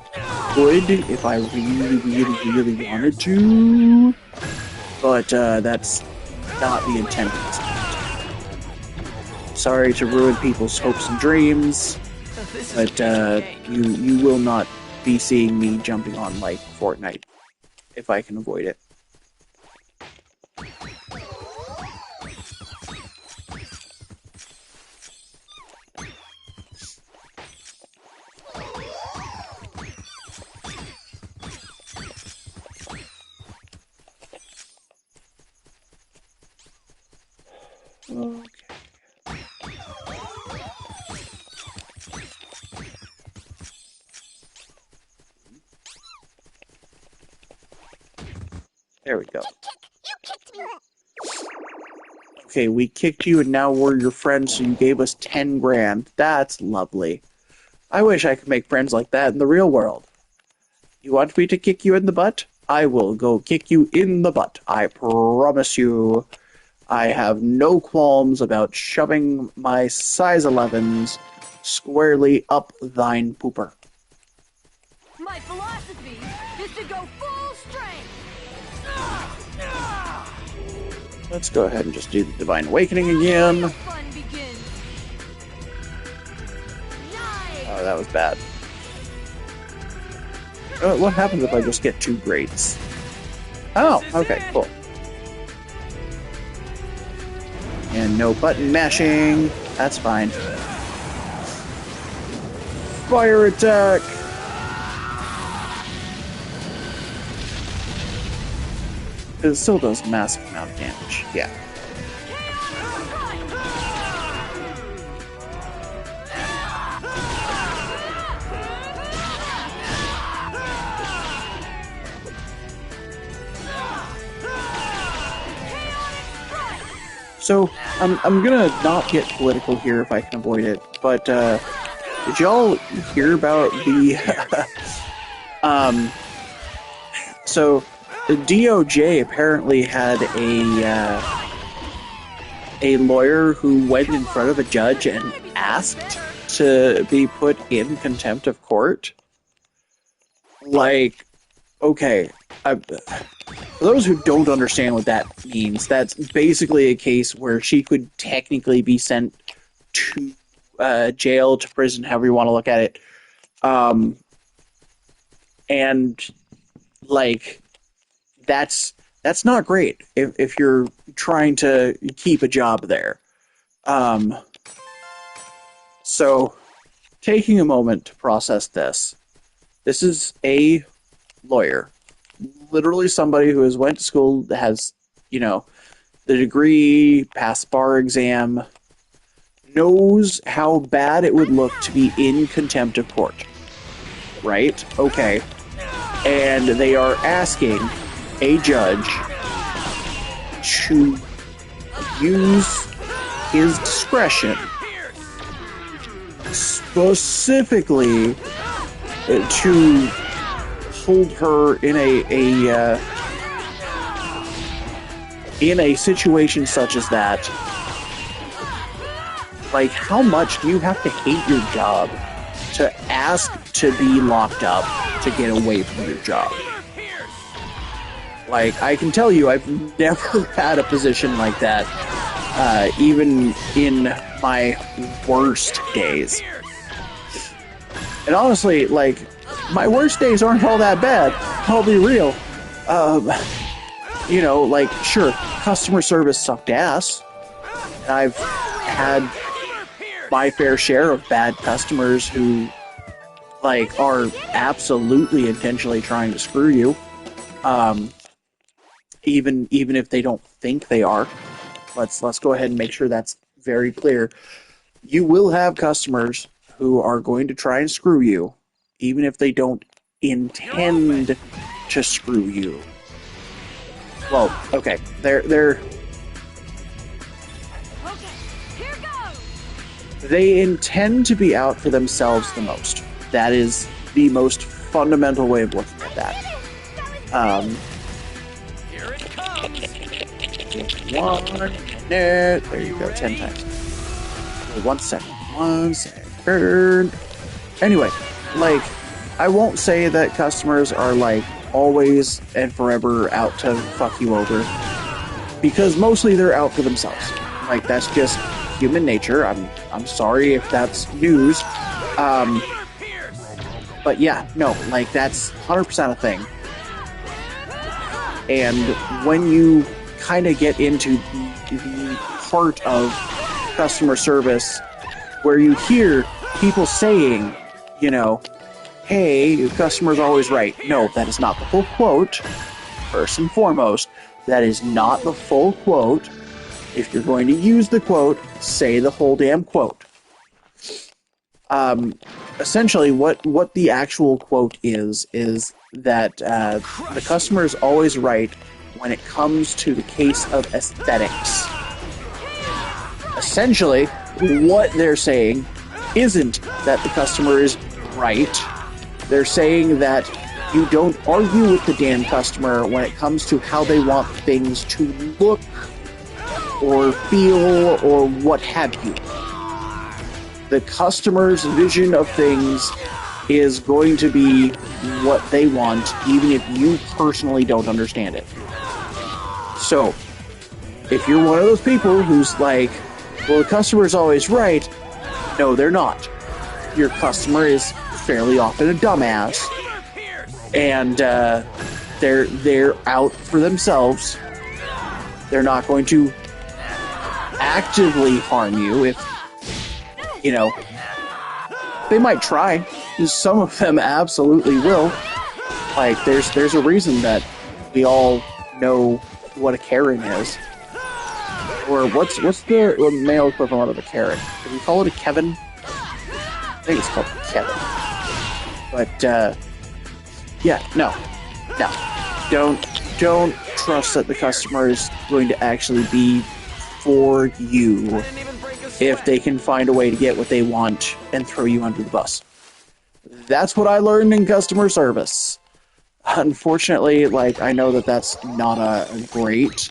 could if I really wanted to, but that's not the intent of this. Sorry to ruin people's hopes and dreams, but you will not be seeing me jumping on, like, Fortnite if I can avoid it. There we go. Okay, we kicked you and now we're your friends, so you gave us 10 grand. That's lovely. I wish I could make friends like that in the real world. You want me to kick you in the butt? I will go kick you in the butt. I promise you. I have no qualms about shoving my size 11s squarely up thine pooper. My philosophy is to go full strength. Let's go ahead and just do the Divine Awakening again. Fun begins. Oh, that was bad. What happens if I just get 2 grades? Oh, okay, cool. And no button mashing. That's fine. Fire attack! It still does massive amount of damage. Yeah. So, I'm gonna not get political here if I can avoid it, but, did y'all hear about the, so, the DOJ apparently had a lawyer who went in front of a judge and asked to be put in contempt of court. Like, okay, for those who don't understand what that means, that's basically a case where she could technically be sent to jail, to prison, however you want to look at it. And, like, that's not great if you're trying to keep a job there. So, taking a moment to process this. This is a lawyer. Literally somebody who has went to school, has, you know, the degree, passed bar exam, knows how bad it would look to be in contempt of court. Right? Okay. And they are asking a judge to use his discretion specifically to hold her in a situation such as that. Like, how much do you have to hate your job to ask to be locked up to get away from your job? Like, I can tell you, I've never had a position like that, even in my worst days. And honestly, like, my worst days aren't all that bad. I'll be real. You know, like, sure, customer service sucked ass. I've had my fair share of bad customers who, like, are absolutely intentionally trying to screw you. Even if they don't think they are. Let's go ahead and make sure that's very clear. You will have customers who are going to try and screw you, even if they don't intend to screw you. Well, okay, they're Okay, here goes. they intend to be out for themselves the most. That is the most fundamental way of looking at that. Here it comes. 1 minute. There you go, 10 times. Wait, 1 second. 1 second. Anyway, like, I won't say that customers are, like, always and forever out to fuck you over, because mostly they're out for themselves. Like, that's just human nature. I'm sorry if that's news. But yeah, no, like, that's 100% a thing. And when you kind of get into the heart of customer service, where you hear people saying, you know, hey, your customer's always right. No, that is not the full quote. First and foremost, that is not the full quote. If you're going to use the quote, say the whole damn quote. Essentially, what the actual quote is that the customer is always right when it comes to the case of aesthetics. Essentially, what they're saying isn't that the customer is right. They're saying that you don't argue with the damn customer when it comes to how they want things to look or feel or what have you. The customer's vision of things is going to be what they want, even if you personally don't understand it. So, if you're one of those people who's like, well, the customer's always right, no, they're not. Your customer is fairly often a dumbass, and they're out for themselves. They're not going to actively harm you. If you know, they might try. Some of them absolutely will. Like, there's a reason that we all know what a Karen is. Or what's the male equivalent of a Karen? Do we call it a Kevin? I think it's called Kevin. But yeah, no. Don't trust that the customer is going to actually be for you if they can find a way to get what they want and throw you under the bus. That's what I learned in customer service. Unfortunately, like, I know that that's not a great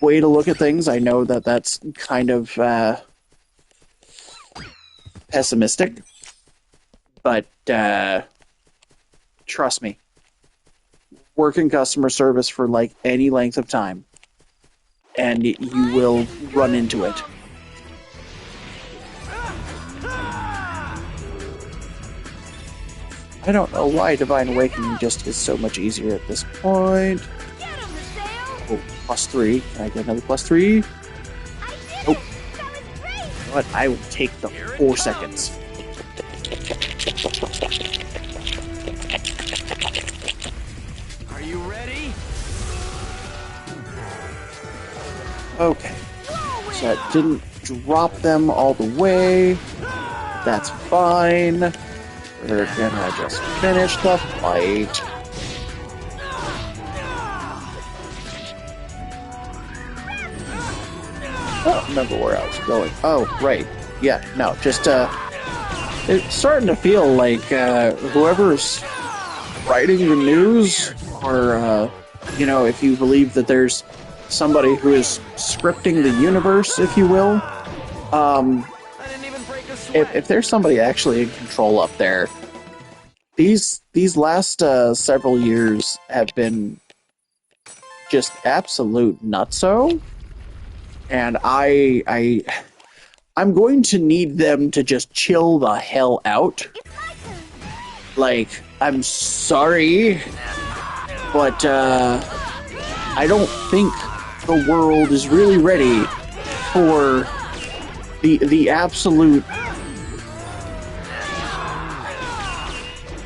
way to look at things. I know that that's kind of pessimistic. But trust me, work in customer service for like any length of time, and you will run into it. I don't know why Divine Awakening just is so much easier at this point. Oh, +3. Can I get another +3? Nope. You know what? I will take the 4 seconds. Are you ready? Okay. So that didn't drop them all the way. That's fine. We're gonna just finish the fight. I don't remember where I was going. Oh, right. Yeah, no, just, it's starting to feel like, whoever's writing the news, or, you know, if you believe that there's somebody who is scripting the universe, if you will, if there's somebody actually in control up there, these last, several years have been just absolute nutso, and I'm going to need them to just chill the hell out. Like, I'm sorry, but I don't think the world is really ready for the absolute...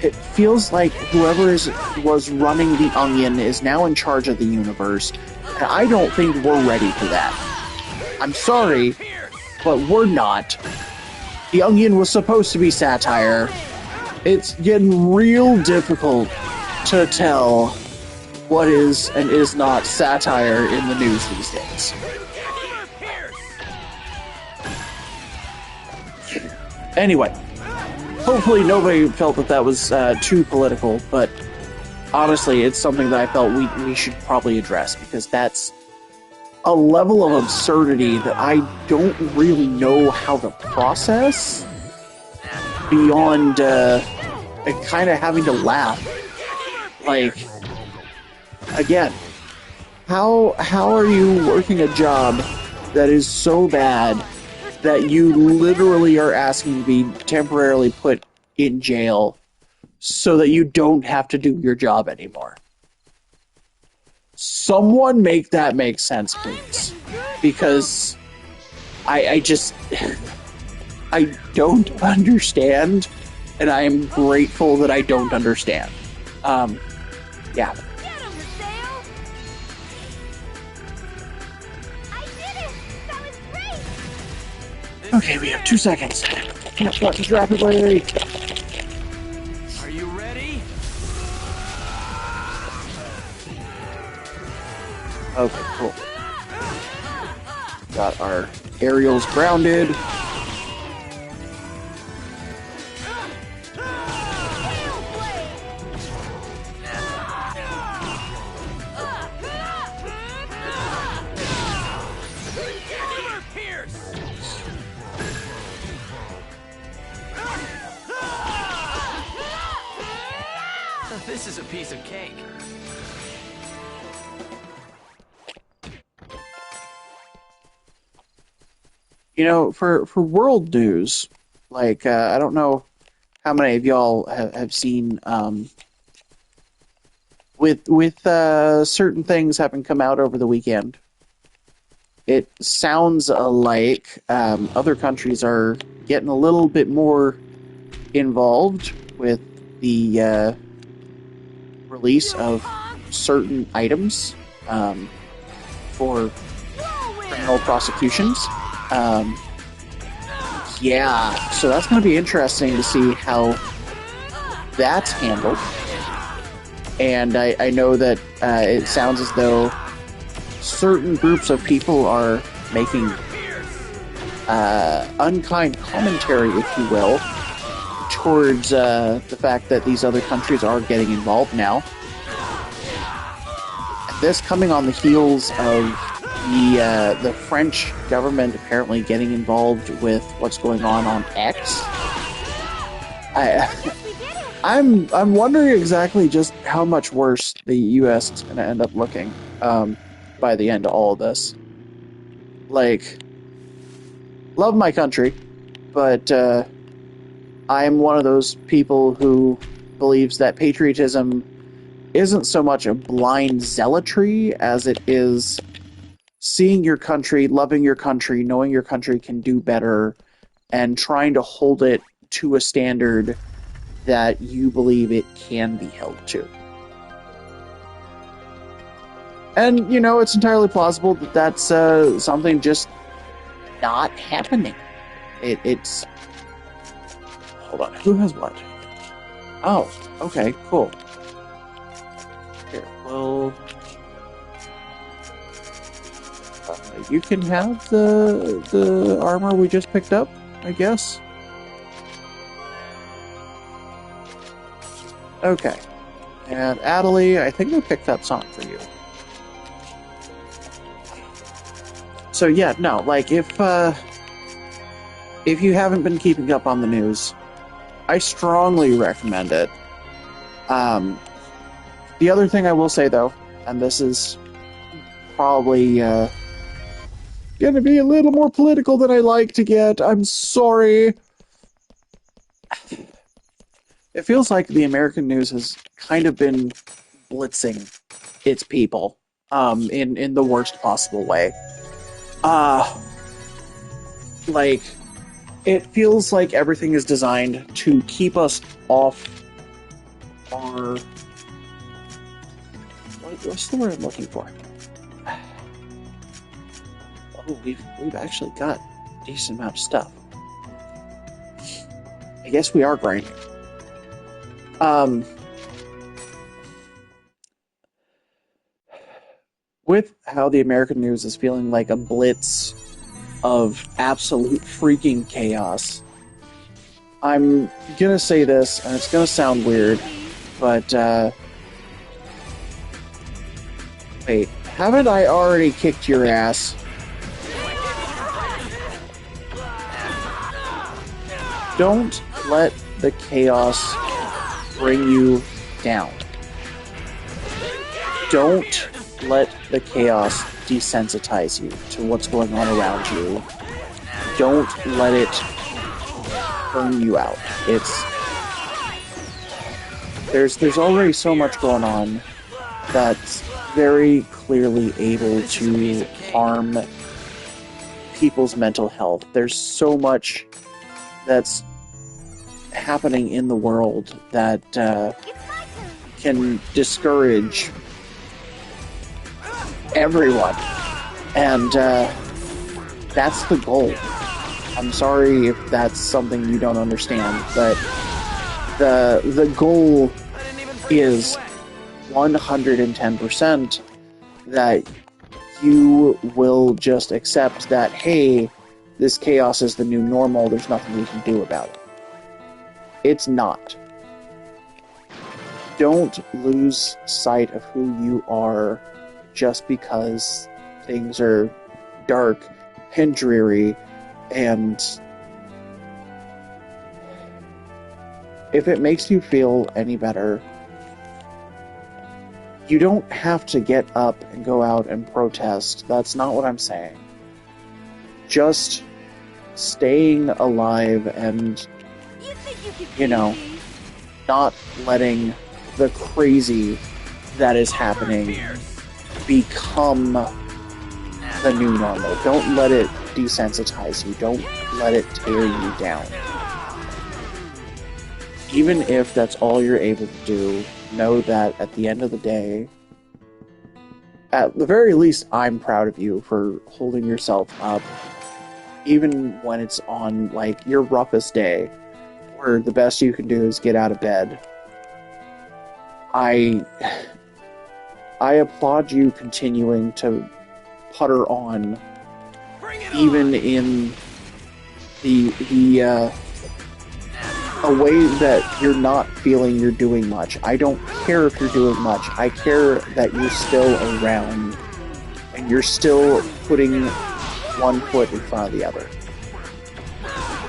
It feels like whoever was running the Onion is now in charge of the universe, and I don't think we're ready for that. I'm sorry, but we're not. The Onion was supposed to be satire. It's getting real difficult to tell what is and is not satire in the news these days. Anyway, hopefully nobody felt that was too political, but honestly, it's something that I felt we should probably address, because that's a level of absurdity that I don't really know how to process beyond kind of having to laugh. Like, again, how are you working a job that is so bad that you literally are asking to be temporarily put in jail so that you don't have to do your job anymore? Someone make that make sense, please. Because I just... I don't understand, and I am grateful that I don't understand. Yeah. Okay, we have 2 seconds. Can't watch rapidly. Are you ready? Okay, cool. Got our aerials grounded. This is a piece of cake. You know, for world news, like, I don't know how many of y'all have seen, with certain things having come out over the weekend, it sounds like other countries are getting a little bit more involved with the release of certain items for criminal prosecutions. Yeah, so that's going to be interesting to see how that's handled. And I know that it sounds as though certain groups of people are making unkind commentary, if you will, towards the fact that these other countries are getting involved now. This coming on the heels of the French government apparently getting involved with what's going on X. I'm wondering exactly just how much worse the U.S. is going to end up looking by the end of all of this. Like, love my country, but I'm one of those people who believes that patriotism isn't so much a blind zealotry as it is seeing your country, loving your country, knowing your country can do better, and trying to hold it to a standard that you believe it can be held to. And, you know, it's entirely plausible that that's something just not happening. It's... Hold on, who has what? Oh, okay, cool. Here, well... you can have the armor we just picked up. I guess. Okay. And Adelie, I think I picked that song for you. So yeah, no, like if you haven't been keeping up on the news, I strongly recommend it. The other thing I will say though, and this is probably gonna be a little more political than I like to get. I'm sorry. It feels like the American news has kind of been blitzing its people, in the worst possible way. Like, it feels like everything is designed to keep us off our... What's the word I'm looking for? Oh, we've actually got a decent amount of stuff. I guess we are grinding. With how the American news is feeling like a blitz of absolute freaking chaos, I'm gonna say this, and it's gonna sound weird, but, wait, haven't I already kicked your ass? Don't let the chaos bring you down. Don't let the chaos desensitize you to what's going on around you. Don't let it burn you out. There's already so much going on that's very clearly able to harm people's mental health. There's so much that's happening in the world that can discourage everyone, and that's the goal. I'm sorry if that's something you don't understand, but the goal is 110% that you will just accept that, hey, this chaos is the new normal, there's nothing we can do about it. It's not. Don't lose sight of who you are just because things are dark and dreary, and if it makes you feel any better, you don't have to get up and go out and protest. That's not what I'm saying. Just staying alive and, you know, not letting the crazy that is happening become the new normal. Don't let it desensitize you. Don't let it tear you down. Even if that's all you're able to do, know that at the end of the day, at the very least, I'm proud of you for holding yourself up, even when it's on, like, your roughest day, where the best you can do is get out of bed. I applaud you continuing to putter on, even in a way that you're not feeling you're doing much. I don't care if you're doing much. I care that you're still around and you're still putting one foot in front of the other.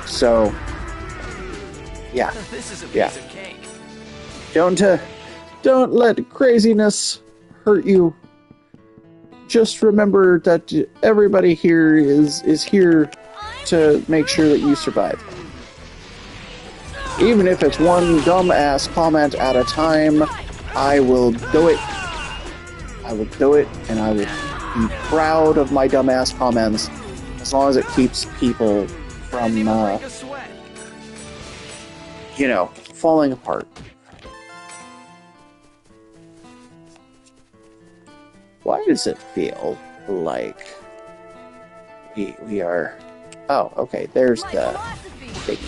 So, yeah. This is a piece Yeah. of cake. Don't let craziness hurt you. Just remember that everybody here is here to make sure that you survive. Even if it's one dumbass comment at a time, I will do it. I will do it, and I will be proud of my dumbass comments as long as it keeps people from, you know, falling apart. Why does it feel like we are... Oh, okay, there's the big...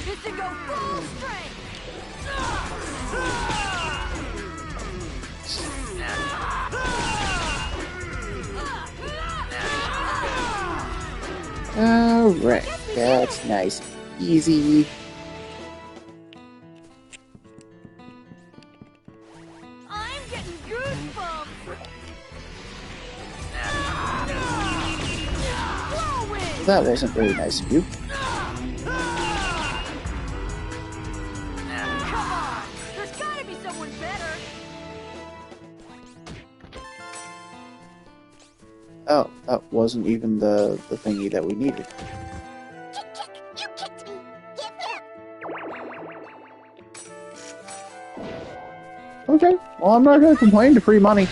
Alright, that's nice. Easy. I'm getting goosebumps. Whirlwind! That wasn't very nice of you. Come on! There's gotta be someone better! Oh, that wasn't even the thingy that we needed. You kicked me. Give up. Okay, well, I'm not gonna complain to free money.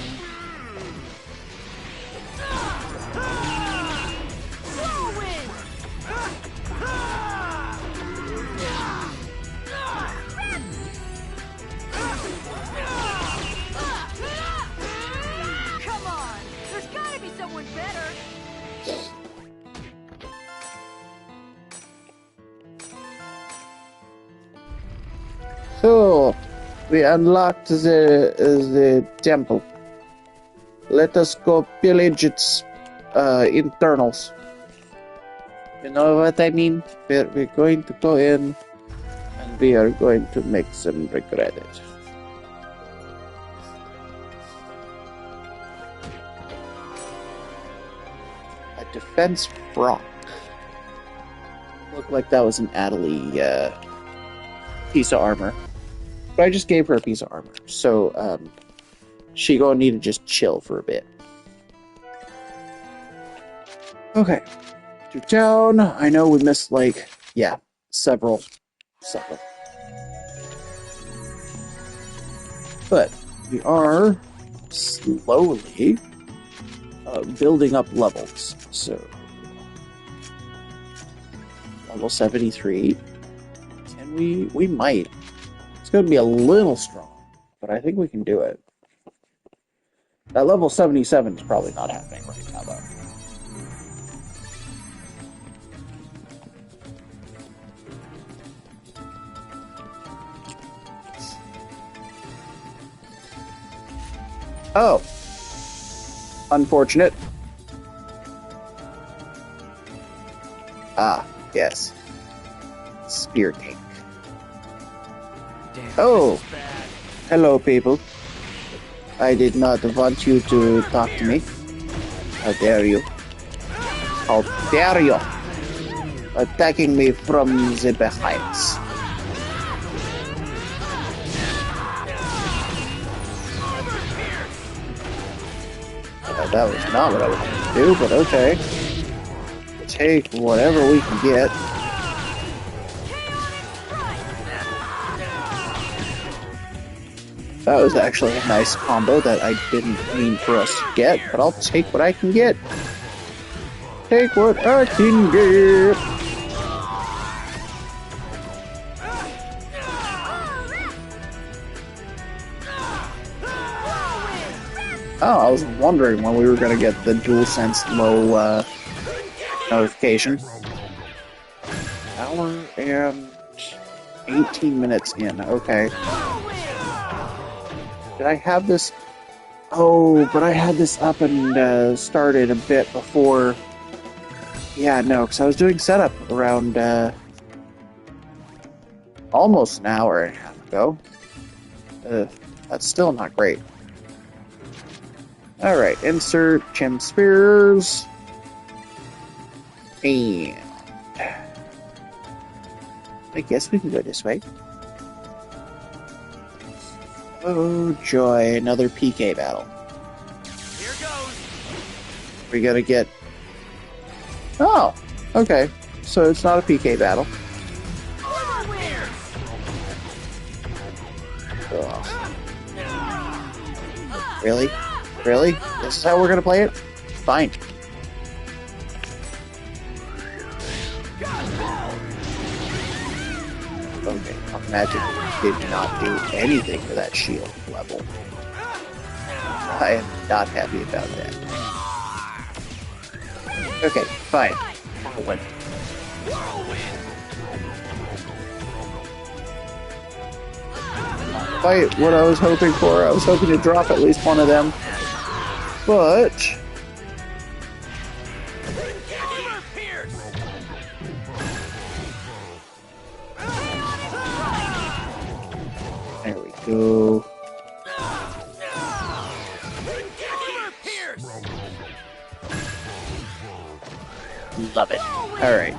Whirlwind! Come on! There's gotta be someone better! So, we unlocked the temple. Let us go pillage its internals. You know what I mean? We're going to go in, and we are going to make them regret it. A defense frock. Looked like that was an Adelie piece of armor. But I just gave her a piece of armor, so she gonna need to just chill for a bit. Okay, to town. I know we missed several, but we are slowly building up levels. So level 73. Can we? We might. It's going to be a little strong, but I think we can do it. That level 77 is probably not happening right now, though. Oh. Unfortunate. Ah, yes. Spear tank. Damn, Oh. this is bad. Hello, people. I did not want you to talk to me. How dare you? How dare you? Attacking me from the behinds. That was not what I was going to do, but okay. Take whatever we can get. That was actually a nice combo that I didn't mean for us to get, but I'll take what I can get. Take what I can get. Oh, I was wondering when we were going to get the DualSense low notification. Hour and 18 minutes in, okay. Did I have this? Oh, but I had this up and started a bit before. Yeah, no, because I was doing setup around almost an hour and a half ago. That's still not great. Alright, insert Chim Spears. And I guess we can go this way. Oh joy, another PK battle. Here goes. We gotta get... Oh, okay. So it's not a PK battle. Ugh. Really? Really? This is how we're gonna play it? Fine. Okay, Magic did not do anything to that shield level. I am not happy about that. Okay, fine. Whirlwind. Quite what I was hoping for. I was hoping to drop at least one of them. But... go. Love it. Alright.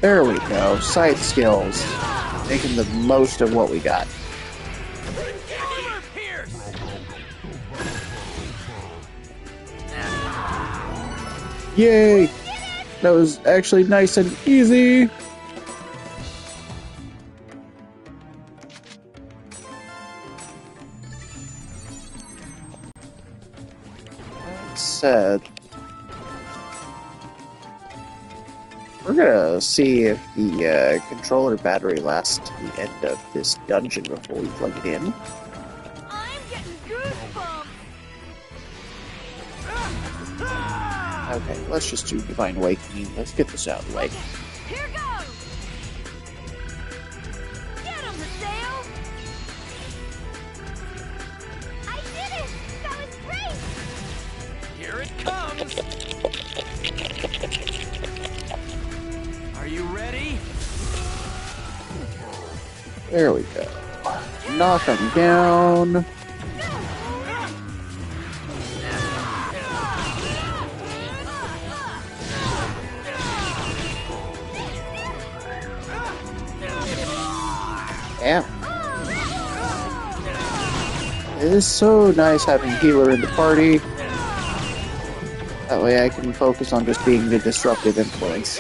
There we go. Side skills. Making the most of what we got. Yay! That was actually nice and easy. That said, we're gonna see if the controller battery lasts to the end of this dungeon before we plug it in. I'm getting goosebumps. Okay, let's just do Divine Awakening. Let's get this out of the way. Here goes. Get him, Mateo. I did it! That was great! Here it comes! Are you ready? There we go. Knock him down. Yeah. It is so nice having healer in the party. That way I can focus on just being the disruptive influence.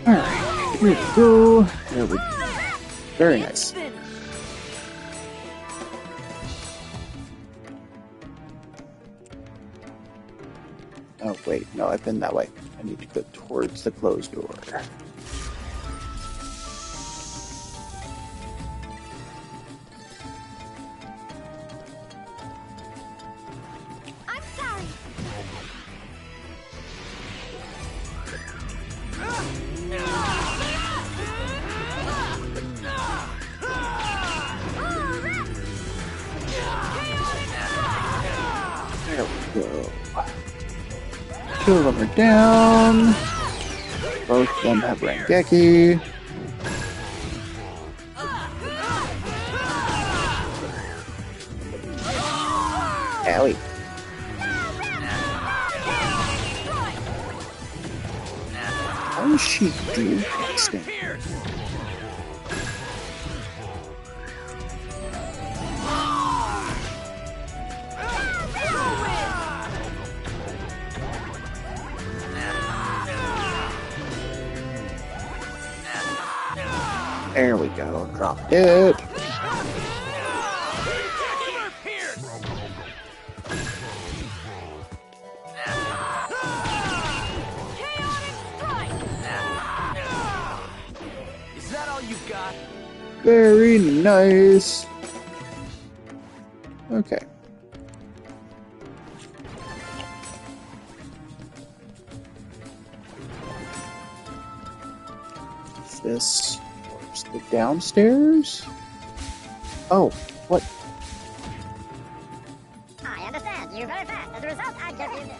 Alright, here we go. There we go. Very nice. Oh wait, no, I've been that way. I need to go towards the closed door. I'm sorry. There we go. Two of them are down. Both of them have Rangeki. Owie. How is she doing texting? There we go. Dropped it. Is that all you got? Very nice. Okay. Is this towards the downstairs? Oh, what? I understand. You're very fast. As a result, I give you this.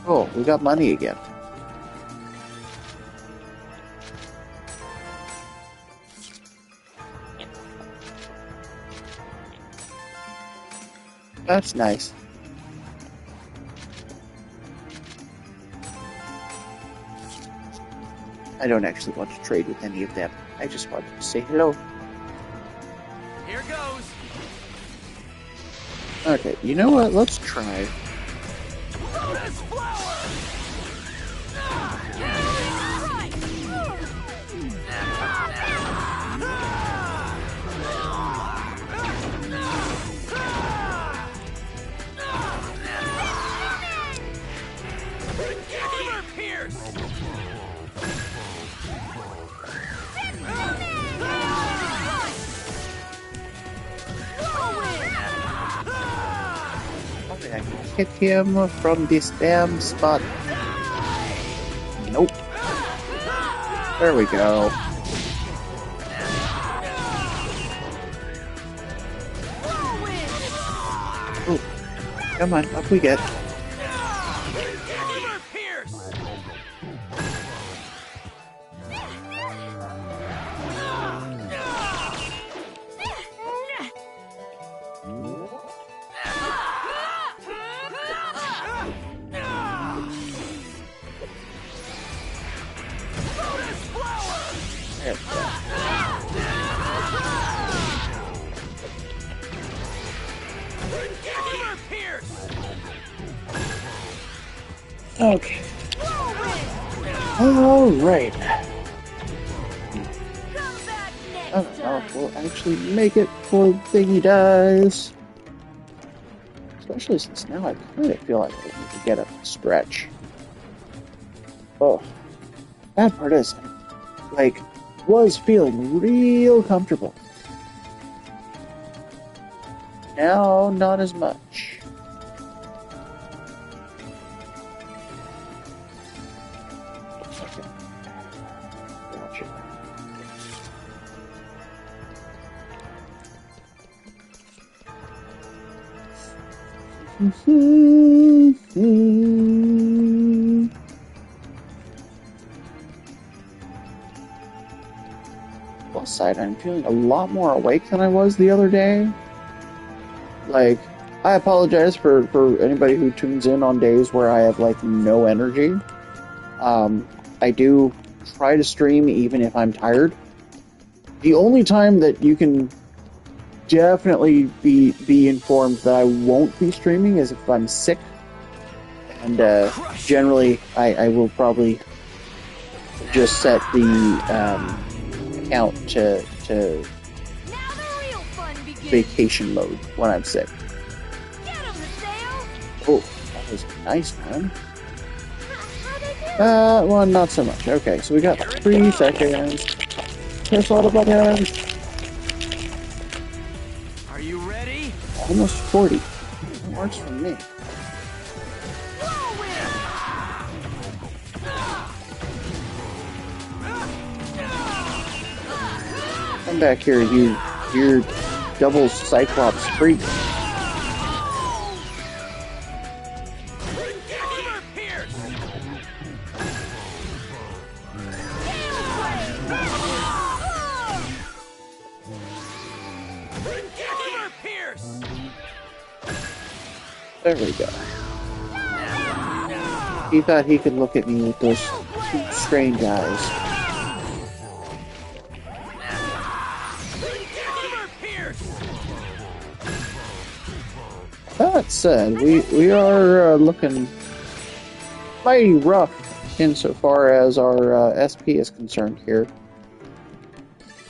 Oh, we got money again. That's nice. I don't actually want to trade with any of them. I just wanted to say hello. Here goes. Okay, you know what? Let's try. Lotus flower. Okay, I can hit him from this damn spot? Nope. There we go. Ooh. Come on, up we get. Okay. Alright. I don't know if we'll actually make it before the thing he dies. Especially since now I kind of feel like I need to get a stretch. Oh. Bad part is, like, was feeling real comfortable. Now, not as much. Plus side, I'm feeling a lot more awake than I was the other day. Like, I apologize for anybody who tunes in on days where I have, like, no energy. I do try to stream even if I'm tired. The only time that you can definitely be informed that I won't be streaming is if I'm sick. And generally, I will probably just set the account to vacation mode when I'm sick. Oh, that was nice, man. Well, not so much. Okay, so we got 3 seconds. Press all the buttons. Are you ready? Almost 40. That works for me. Come back here, you're double Cyclops freak. There we go. He thought he could look at me with those strange eyes. That said, we are looking mighty rough insofar as our SP is concerned here.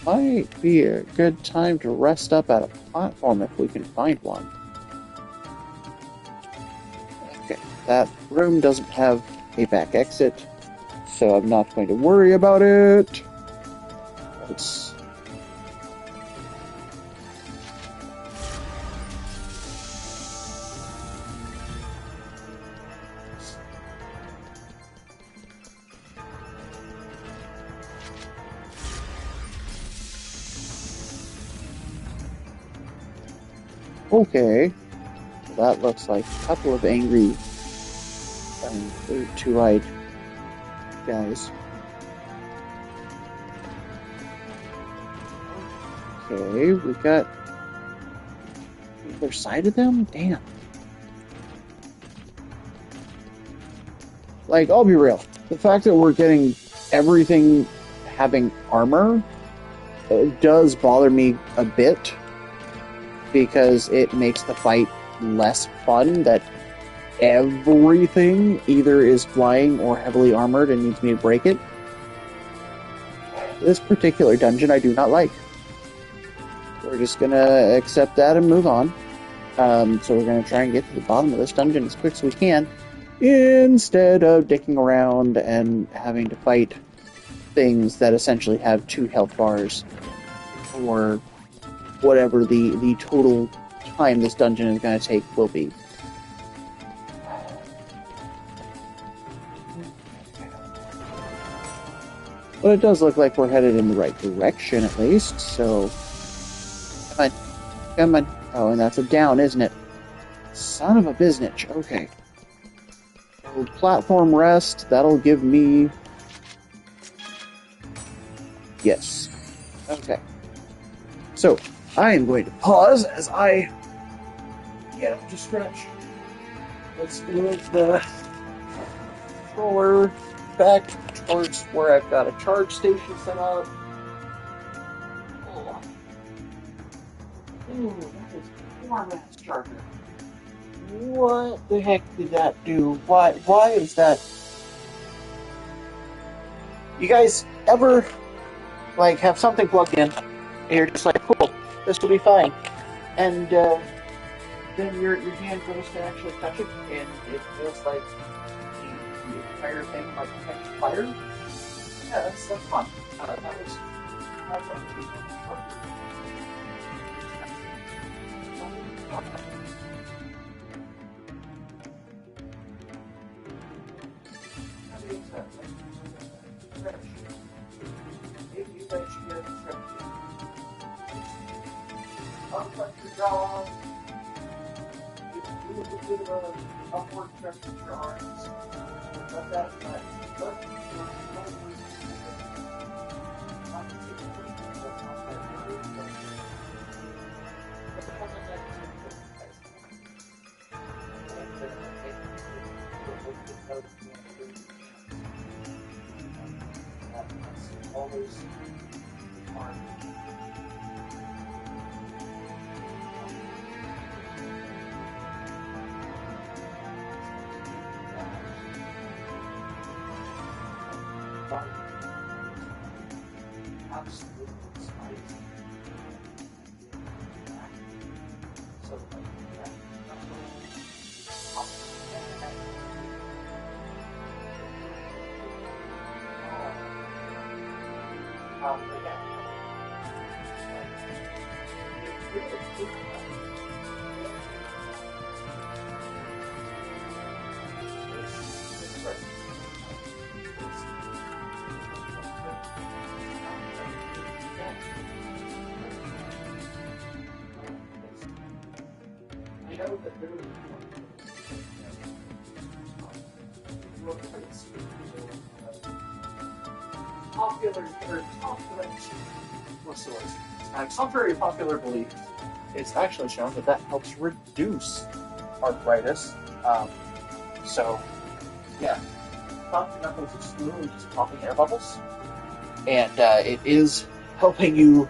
Might be a good time to rest up at a platform if we can find one. Okay, that room doesn't have a back exit, so I'm not going to worry about it. Let's... Okay, that looks like a couple of angry two-eyed guys. Okay, we got the other side of them? Damn. Like, I'll be real. The fact that we're getting everything having armor does bother me a bit, because it makes the fight less fun that everything either is flying or heavily armored and needs me to break it. This particular dungeon I do not like. We're just gonna accept that and move on. So we're gonna try and get to the bottom of this dungeon as quick as we can, instead of dicking around and having to fight things that essentially have 2 health bars, or whatever the total time this dungeon is going to take will be. But it does look like we're headed in the right direction, at least, so... Come on. Come on. Oh, and that's a down, isn't it? Son of a biznitch. Okay. So, platform rest, that'll give me... Yes. Okay. So, I am going to pause as I get up to stretch. Let's move the controller back towards where I've got a charge station set up. Oh. Ooh, that is a 4-mass charger. What the heck did that do? Why is that? You guys ever, like, have something plugged in, and you're just like, cool, this will be fine. And, then your hand goes to actually touch it, and it feels like the entire thing might catch fire. Yeah, that's fun. That was if you let your untuck your jaw, do a little bit of an upward stretch with your arms. Let that always hard. Absolutely spicy. So I know that there contrary popular belief, it's actually shown that helps reduce arthritis. So, yeah, Dr. Knuckles is literally just popping air bubbles, and it is helping you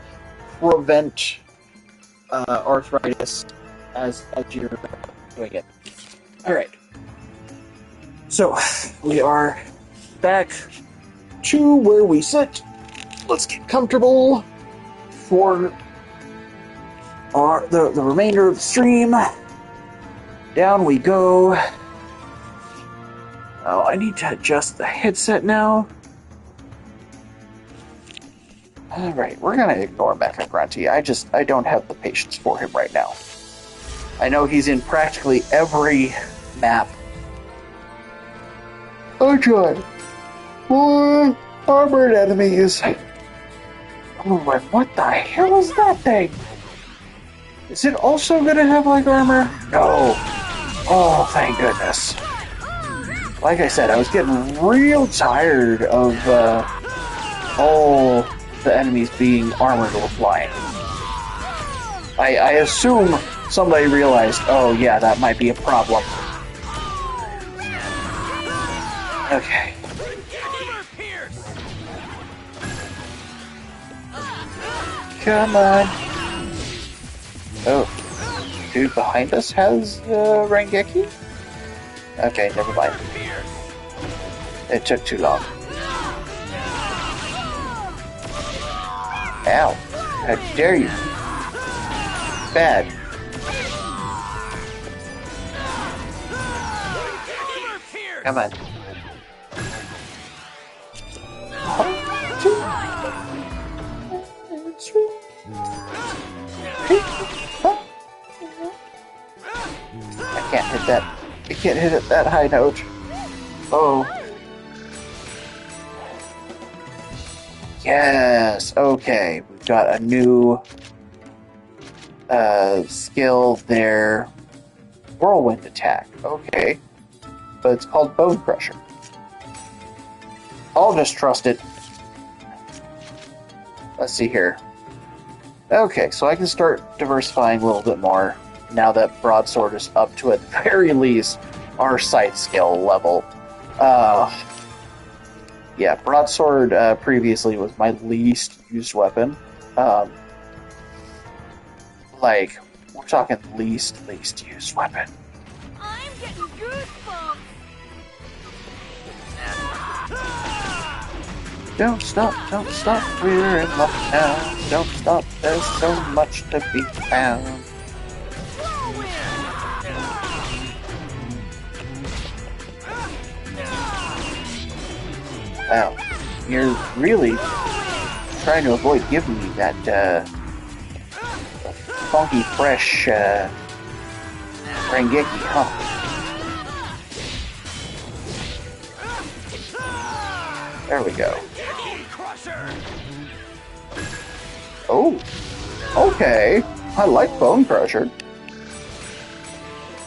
prevent arthritis as you're doing it. All right. So we are back to where we sit. Let's get comfortable for the remainder of the stream. Down we go. Oh, I need to adjust the headset now. Alright, we're gonna ignore Mecha Grunty. I don't have the patience for him right now. I know he's in practically every map. Oh, God. More armored enemies. Oh, and what the hell is that thing? Is it also gonna have, like, armor? No. Oh, thank goodness. Like I said, I was getting real tired of, all the enemies being armored or flying. I assume somebody realized, oh yeah, that might be a problem. Okay. Come on. Oh. Dude behind us has Rangeki? Okay, never mind. It took too long. Ow. How dare you. Bad. Come on. I can't hit that. I can't hit it that high note. Oh. Yes, okay. We've got a new skill there. Whirlwind attack. Okay. But it's called Bone Crusher. I'll just trust it. Let's see here. Okay, so I can start diversifying a little bit more now that Broadsword is up to, at the very least, our sight skill level. Yeah, Broadsword previously was my least used weapon. Like, we're talking least used weapon. I'm getting goosebumps. Don't stop, we're in love now. Don't stop, there's so much to be found. Wow, you're really trying to avoid giving me that funky, fresh Rengeki, huh? There we go. Oh, okay. I like Bone Crusher.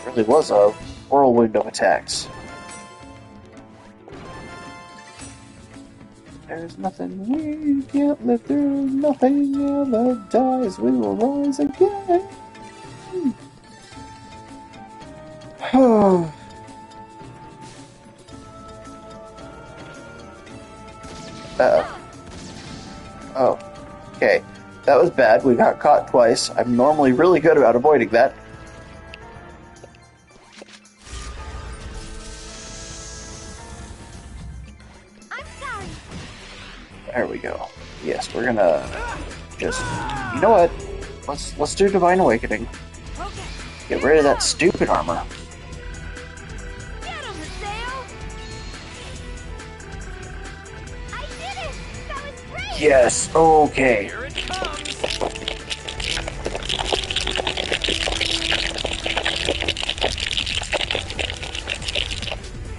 Really was a whirlwind of attacks. There's nothing we can't live through, nothing ever dies, we will rise again. Uh-oh. Oh, okay. That was bad. We got caught twice. I'm normally really good about avoiding that. I'm sorry. There we go. Yes, we're gonna just... You know what? Let's do Divine Awakening. Okay. Get rid of that stupid armor. Get him, Mateo. I did it! That was great! Yes, okay. Here it comes!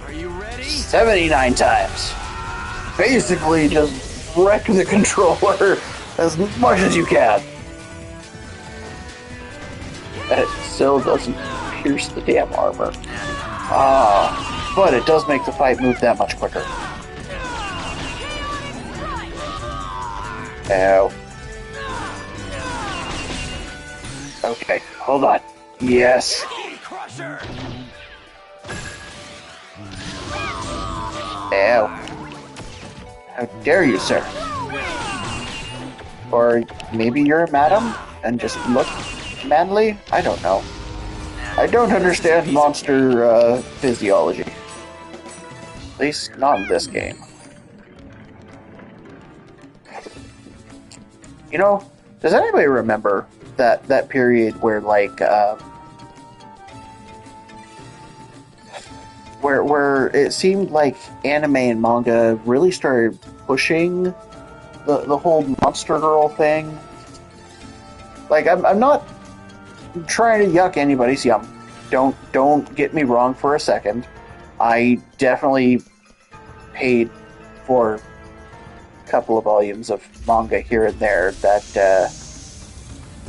Are you ready? 79 times. Basically, just wreck the controller as much as you can. And it still doesn't pierce the damn armor. But it does make the fight move that much quicker. Ow. Okay, hold on. Yes. Ow. How dare you, sir? Or maybe you're a madam and just look manly? I don't know. I don't understand monster physiology. At least not in this game. You know, does anybody remember that period where, like, where it seemed like anime and manga really started pushing the whole Monster Girl thing? Like, I'm not trying to yuck anybody's yum. Don't get me wrong for a second. I definitely paid for a couple of volumes of manga here and there that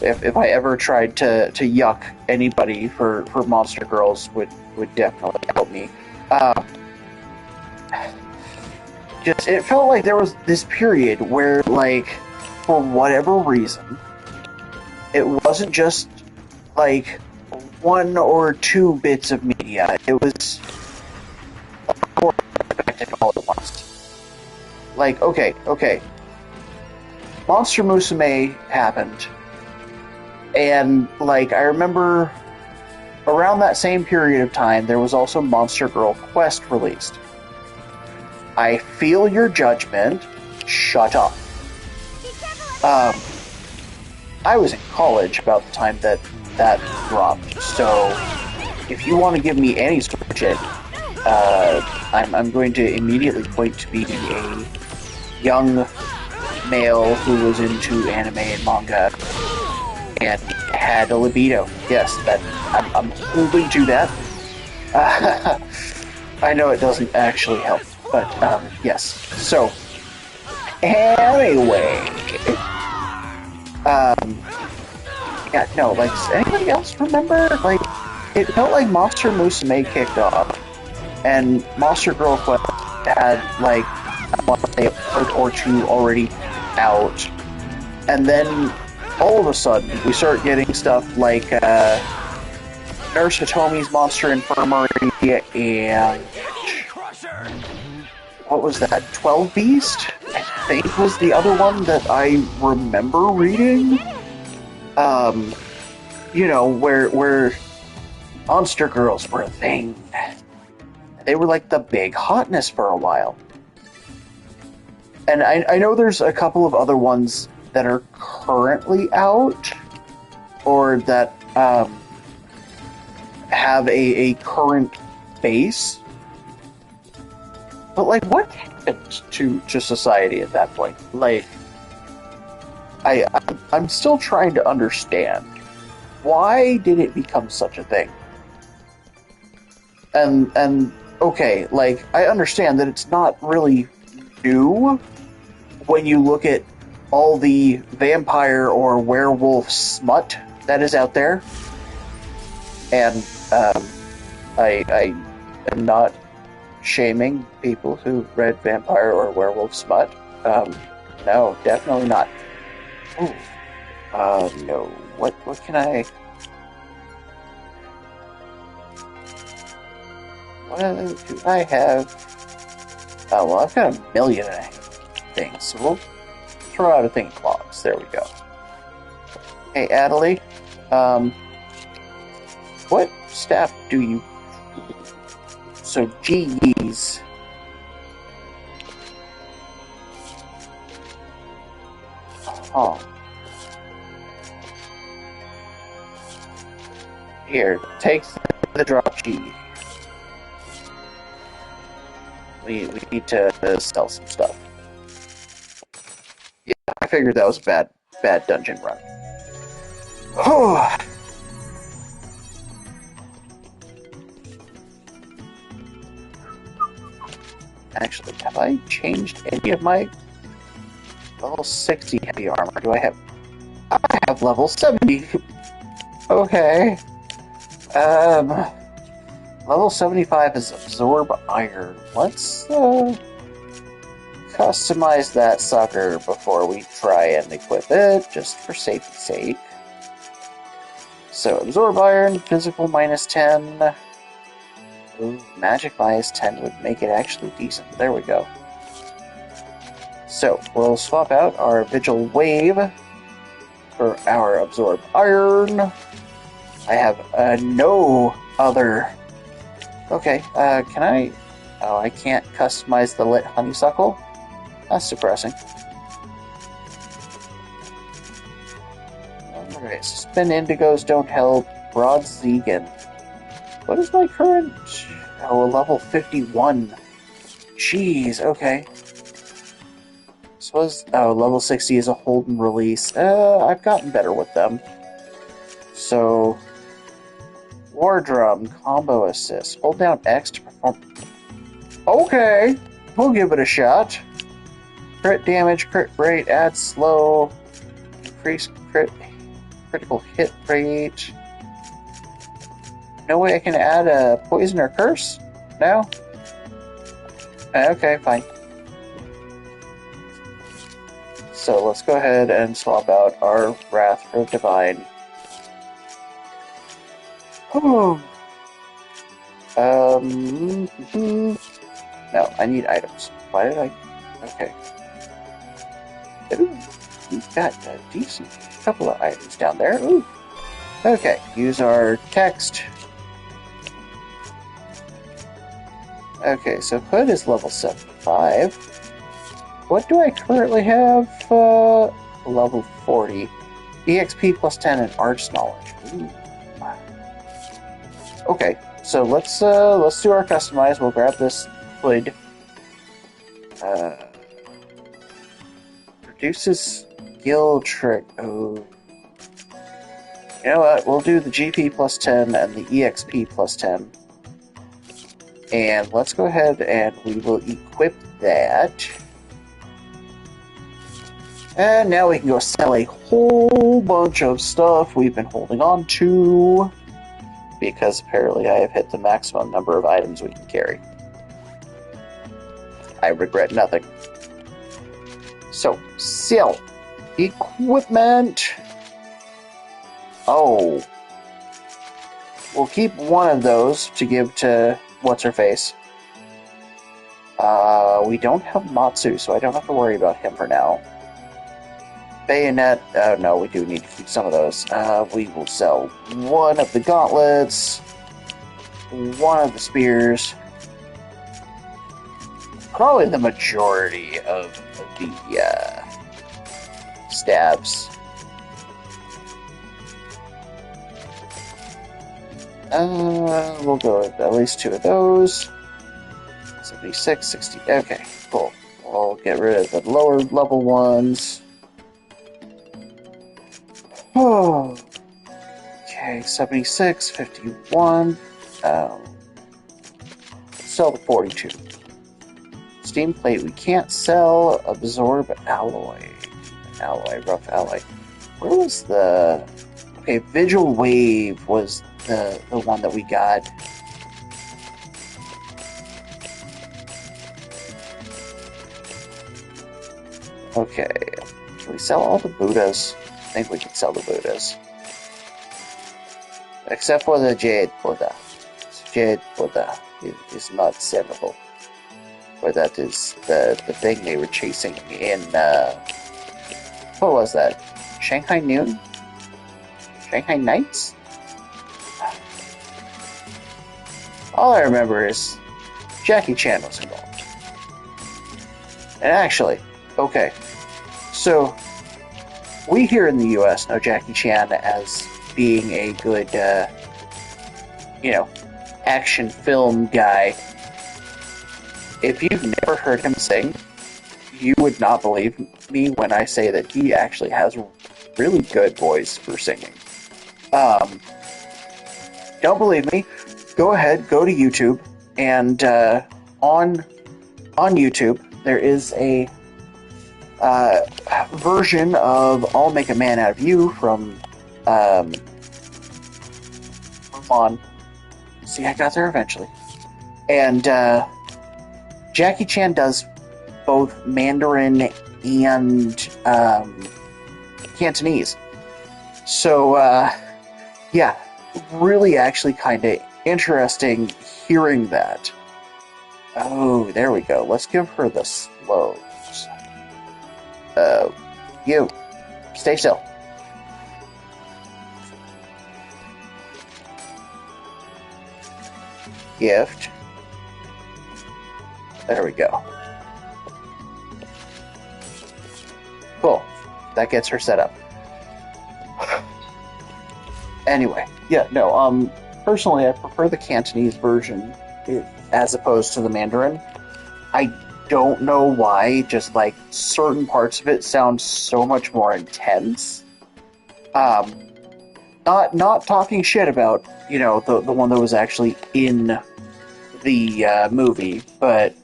if I ever tried to yuck anybody for Monster Girls would definitely help me. Just it felt like there was this period where, like, for whatever reason, it wasn't just like one or two bits of media. It was affected all at once. Like, okay. Monster Musume happened. And, like, I remember around that same period of time, there was also Monster Girl Quest released. I feel your judgment. Shut up. I was in college about the time that dropped, so if you want to give me any sort of shit, I'm going to immediately point to being a young male who was into anime and manga and had a libido. Yes, that I'm holding to that. I know it doesn't actually help, but yes. So Anyway, yeah, no, like, does anybody else remember? Like, it felt like Monster Musume kicked off, and Monster Girl Quest had, like, I want to say a episode or two already out, and then all of a sudden we start getting stuff like Nurse Hitomi's Monster Infirmary and what was that? 12 Beast? I think was the other one that I remember reading. You know, where monster girls were a thing. They were like the big hotness for a while. And I know there's a couple of other ones that are currently out, or that have a current base. But, like, what happened to society at that point? Like, I'm still trying to understand. Why did it become such a thing? And okay, like, I understand that it's not really new when you look at all the vampire or werewolf smut that is out there. And I am not shaming people who read vampire or werewolf smut. No, definitely not. Ooh. No. What can I... What do I have? Oh, well, I've got a million and a half things, so we'll throw out a thing of clogs. There we go. Hey, Adelie, what staff do you... So, geez. Oh. Here, take the drop G. We need to sell some stuff. Yeah, I figured that was a bad dungeon run. Oh. Actually, have I changed any of my level 60 heavy armor? Do I have... I have level 70. Okay. Level 75 is Absorb Iron. Let's, customize that sucker before we try and equip it, just for safety's sake. So, Absorb Iron, physical minus 10. Ooh, magic minus 10 would make it actually decent. There we go. So, we'll swap out our Vigil Wave for our Absorb Iron. I have no other... Okay, can I... Oh, I can't customize the Lit Honeysuckle? That's depressing. Alright, Spin Indigos don't help. Broad Zegan. What is my current... Oh, level 51. Jeez, okay. Suppose... Oh, level 60 is a hold and release. I've gotten better with them. So... War Drum, combo assist. Hold down X to perform... Okay! We'll give it a shot. Crit damage, crit rate, add slow, increase critical hit rate. No way I can add a poison or curse? No? Okay, fine. So let's go ahead and swap out our Wrath for Divine. Oh. No, I need items. Why did I... Okay. Ooh, we've got a decent couple of items down there. Ooh. Okay, use our text. Okay, so Hood is level 75. What do I currently have? Level 40. EXP plus 10 and Arts Knowledge. Ooh. Okay, so let's do our customize. We'll grab this hood. Reduces skill trick. Oh. You know what? We'll do the GP plus 10 and the EXP plus 10. And let's go ahead and we will equip that. And now we can go sell a whole bunch of stuff we've been holding on to, because apparently I have hit the maximum number of items we can carry. I regret nothing. So, sell. Equipment. Oh. We'll keep one of those to give to what's-her-face. We don't have Matsu, so I don't have to worry about him for now. Bayonet, no, we do need to keep some of those. We will sell one of the gauntlets, one of the spears, probably the majority of the stabs. We'll go with at least 2 of those. 76, 60, okay, cool. We'll get rid of the lower level ones. Oh, okay, 76, 51. Sell the 42. Steam plate we can't sell. Absorb alloy. Alloy, rough alloy. Where was the... Okay, Vigil Wave was the one that we got. Okay, can we sell all the Buddhas? I think we can sell the Buddhas. Except for the Jade Buddha. Jade Buddha is not sellable. Or that is the thing they were chasing in, what was that? Shanghai Noon? Shanghai Nights? All I remember is Jackie Chan was involved. And actually, okay, so we here in the US know Jackie Chan as being a good, action film guy. If you've never heard him sing, you would not believe me when I say that he actually has really good voice for singing. Don't believe me? Go ahead, go to YouTube, and on YouTube there is a version of "I'll Make a Man Out of You" from Mulan. See, I got there eventually. And Jackie Chan does both Mandarin and Cantonese. So, yeah, really actually kind of interesting hearing that. Oh, there we go. Let's give her the slows. You, stay still. Gift. There we go. Cool. That gets her set up. Anyway, yeah, no, personally I prefer the Cantonese version as opposed to the Mandarin. I don't know why, just like certain parts of it sound so much more intense. Not talking shit about, the one that was actually in the movie, but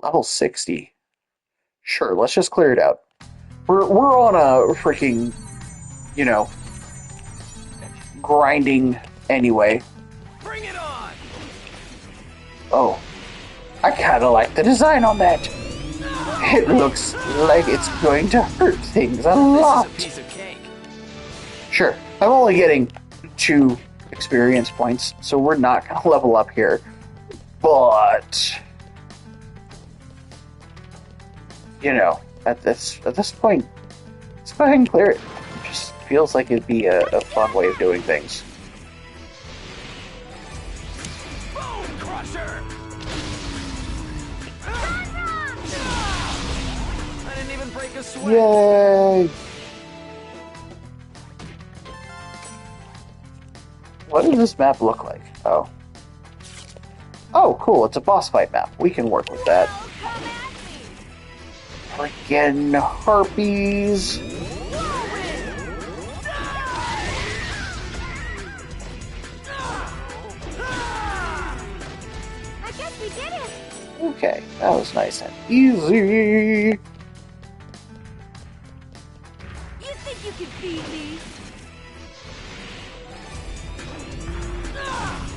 level 60. Sure, let's just clear it out. We're on a freaking, grinding anyway. Bring it on! Oh, I kind of like the design on that. It looks like it's going to hurt things a lot. This is a piece of cake. Sure, I'm only getting 2 experience points, so we're not going to level up here. But, at this point, let's go ahead and clear it. It just feels like it'd be a fun way of doing things. Bone crusher! I didn't even break a sweat. Yay! What does this map look like? Oh. Oh, cool, it's a boss fight map. We can work with that. Freaking harpies! I guess we did it. Okay, That was nice and easy. You think you can beat me?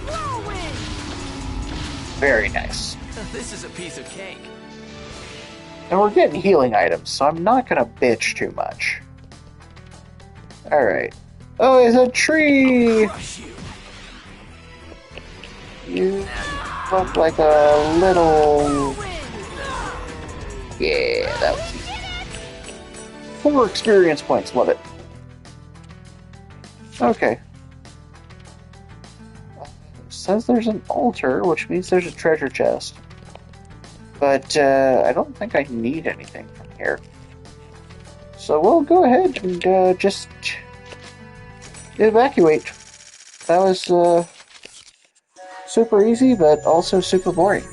Whirlwind! Very nice. This is a piece of cake. And we're getting healing items, so I'm not gonna bitch too much. Alright. Oh, it's a tree! Crush you. You look like a little... Yeah, that was easy. 4 experience points, love it. Okay. Says there's an altar, which means there's a treasure chest. But I don't think I need anything from here. So we'll go ahead and just evacuate. That was super easy, but also super boring.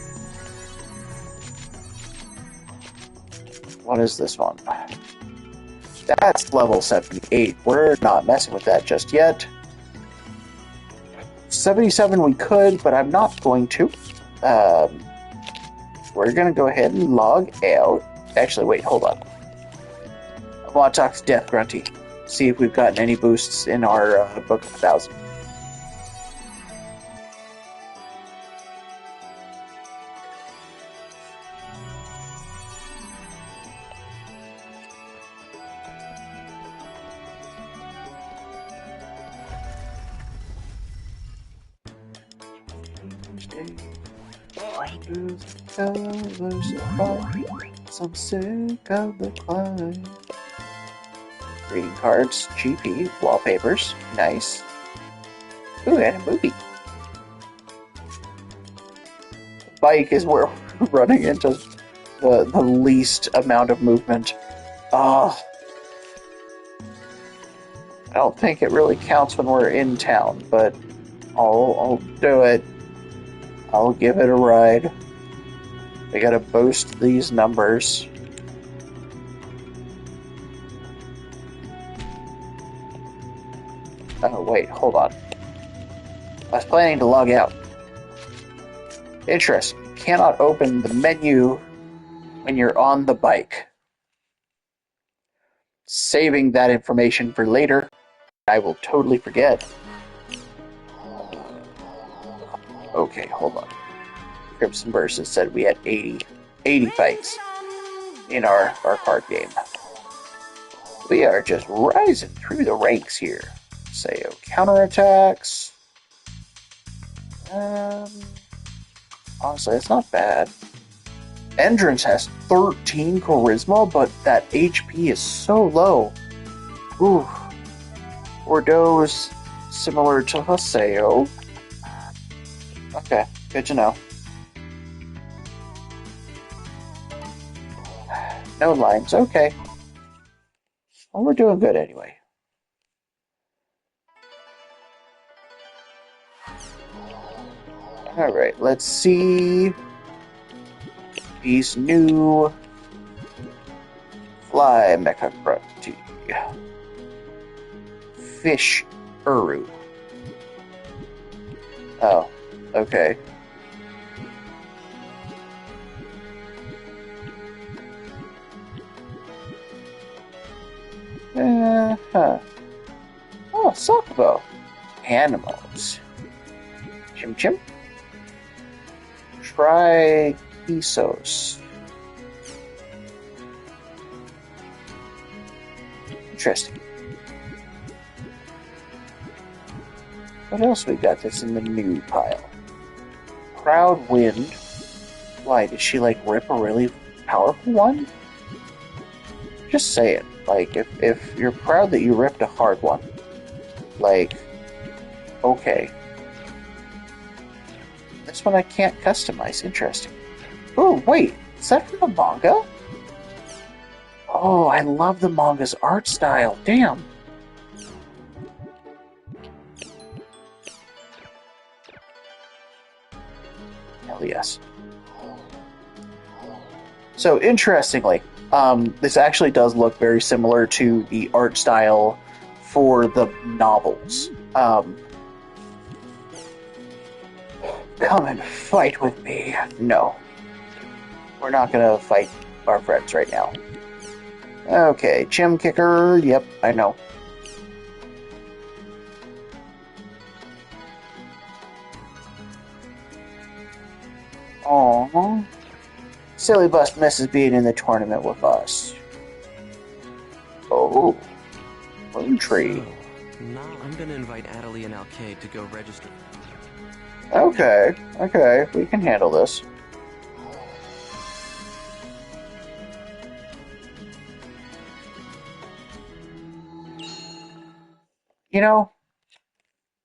What is this one? That's level 78. We're not messing with that just yet. 77 we could, but I'm not going to. We're going to go ahead and log out. Actually, wait, hold on. I want to talk to Death Grunty. See if we've gotten any boosts in our Book of 1000. I'm sick of the climb. Greeting cards, GP, wallpapers, nice. Ooh, and a movie. Bike is where we're running into the least amount of movement. Ah. I don't think it really counts when we're in town, but I'll do it. I'll give it a ride. We gotta boost these numbers. Oh, wait, hold on. I was planning to log out. Interesting. Cannot open the menu when you're on the bike. Saving that information for later. I will totally forget. Okay, hold on. Crimson Versus said we had 80 fights in our card game. We are just rising through the ranks here. Say, counterattacks. Honestly, it's not bad. Endurance has 13 charisma, but that HP is so low. Ooh. Bordeaux's similar to Haseo. Okay, good to know. No lines, okay. Well, we're doing good anyway. Alright, let's see these new Fly Mecha Grunty. Fish Uru. Oh, okay. Huh. Oh, Sokobo. Animals. Chim Chim. Trikisos. Interesting. What else we got that's in the new pile? Proud Wind. Why, did she like rip a really powerful one? Just say it. Like, if you're proud that you ripped a hard one, like, okay. This one I can't customize. Interesting. Oh, wait. Is that from the manga? Oh, I love the manga's art style. Damn. Hell yes. So, interestingly, this actually does look very similar to the art style for the novels. Come and fight with me. No. We're not gonna fight our friends right now. Okay, Chim Kicker. Yep, I know. Aww. Silly Bust misses being in the tournament with us. Oh. Moon Tree. So, now I'm gonna invite Adelie and Alkaid to go register. Okay, okay, we can handle this. You know,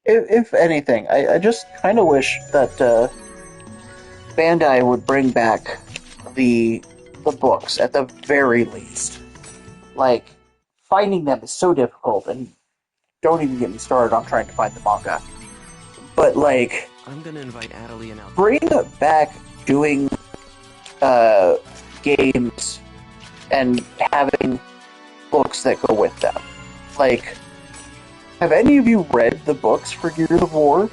if anything, I just kind of wish that Bandai would bring back the books at the very least. Like, finding them is so difficult, and don't even get me started on trying to find the manga. But like, I'm gonna invite Adelie and Alkaid. Bring back doing games and having books that go with them. Like, have any of you read the books for Gears of War?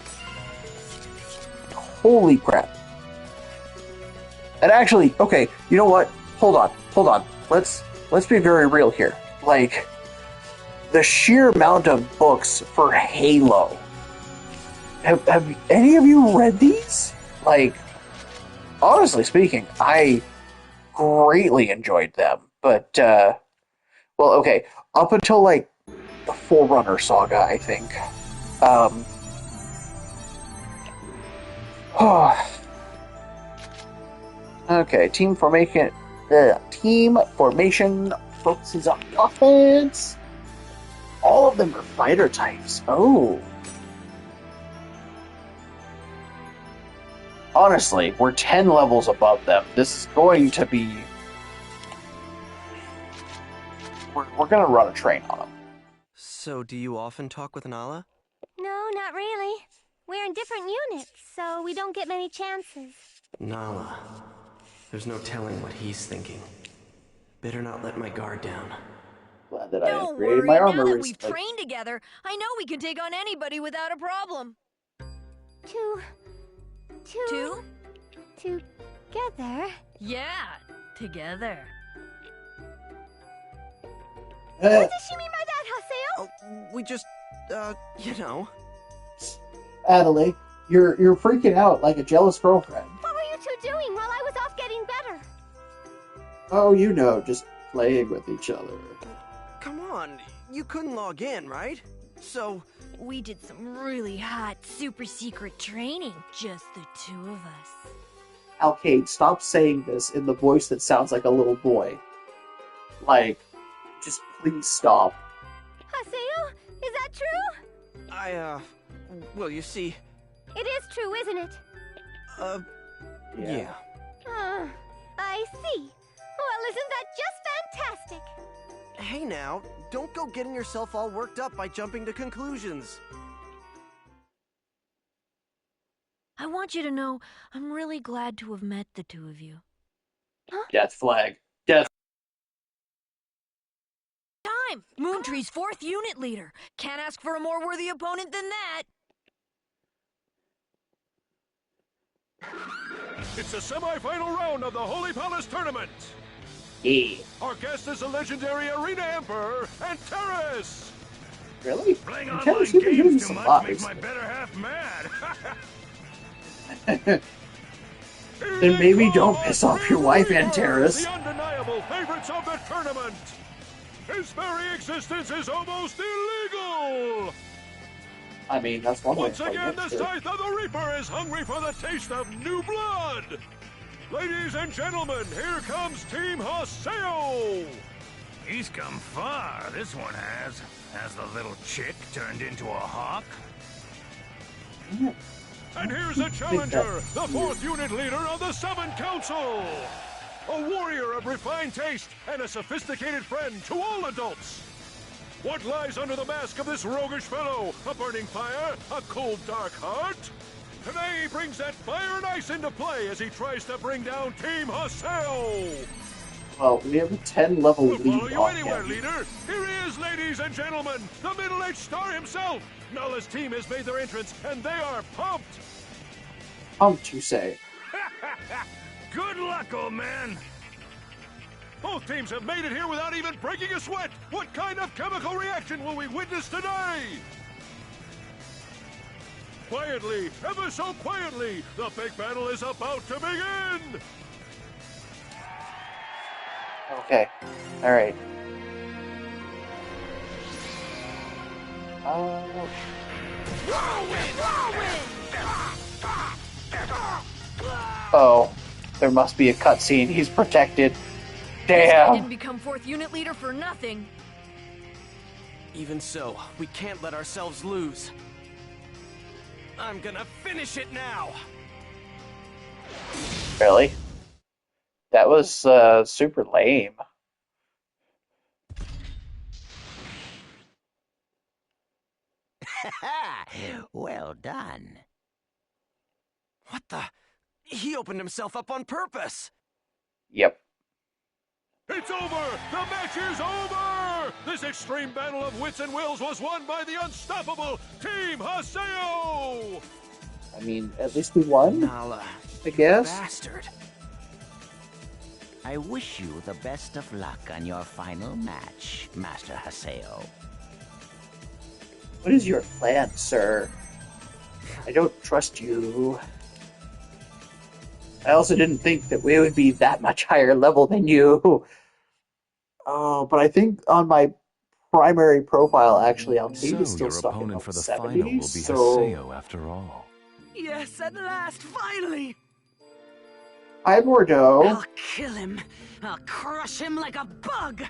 Holy crap. And actually, okay, you know what? Hold on. Let's be very real here. Like, the sheer amount of books for Halo. Have any of you read these? Like, honestly speaking, I greatly enjoyed them. But, well, okay, up until, like, the Forerunner saga, I think. Okay, team formation focuses on offense. All of them are fighter types. Oh. Honestly, we're 10 levels above them. This is going to be... We're gonna run a train on them. So, do you often talk with Nala? No, not really. We're in different units, so we don't get many chances. Nala. There's no telling what he's thinking. Better not let my guard down. Glad that I Don't upgraded worry, my now armor that we've recently. trained together, I know we can take on anybody without a problem. Together? Yeah, together. What does she mean by that, Haseo? Oh, we just, you know. Adelie, you're freaking out like a jealous girlfriend. What were you two doing while I was off getting better? Oh, you know, just playing with each other. Come on, you couldn't log in, right? So, We did some really hot, super secret training, just the two of us. Alkaid, stop saying this in the voice that sounds like a little boy. Like, just please stop. Haseo, is that true? well, you see, It is true, isn't it? yeah. I see. Well, isn't that just fantastic? Hey now, don't go getting yourself all worked up by jumping to conclusions. I want you to know I'm really glad to have met the two of you. Death flag. Death. Time! Moontree's 4th unit leader. Can't ask for a more worthy opponent than that. It's the semi-final round of the Holy Palace Tournament. Yeah. Our guest is the legendary Arena Emperor, Antares. Really? Playing Antares, online you've been doing games too some much lives. makes my better half mad. Then maybe don't piss off your wife, Antares. The undeniable favorites of the tournament. His very existence is almost illegal. I mean, that's one way Once to again, play the it, too. Scythe of the Reaper is hungry for the taste of new blood. Ladies and gentlemen, here comes Team Haseo. He's come far, this one has. Has the little chick turned into a hawk? And here's a challenger, the 4th unit leader of the 7th Council. A warrior of refined taste and a sophisticated friend to all adults. What lies under the mask of this roguish fellow? A burning fire? A cold, dark heart? Today he brings that fire and ice into play as he tries to bring down Team Haseo. Well, we have a 10-level We'll follow lead you on anywhere, him. leader. Here he is, ladies and gentlemen, the middle-aged star himself. Nala's team has made their entrance, and they are pumped. Pumped, you say? Good luck, old man. Both teams have made it here without even breaking a sweat. What kind of chemical reaction will we witness today? Quietly, ever so quietly, the big battle is about to begin! Okay. Alright. Oh. There must be a cutscene. He's protected. This guy Damn! didn't become 4th unit leader for nothing. Even so, we can't let ourselves lose. I'm gonna finish it now! Really? That was super lame. Well done. What the? He opened himself up on purpose! Yep. It's over! The match is over! This extreme battle of wits and wills was won by the unstoppable Team Haseo! I mean, at least we won, Nala, I guess. bastard. I wish you the best of luck on your final match, Master Haseo. What is your plan, sir? I don't trust you. I also didn't think that we would be that much higher level than you. Oh, but I think on my primary profile, actually, Altair is still your stuck in opponent the for the 70s, final will be so... Haseo after all. Yes, at last, finally! Hi, Bordeaux. I'll kill him. I'll crush him like a bug!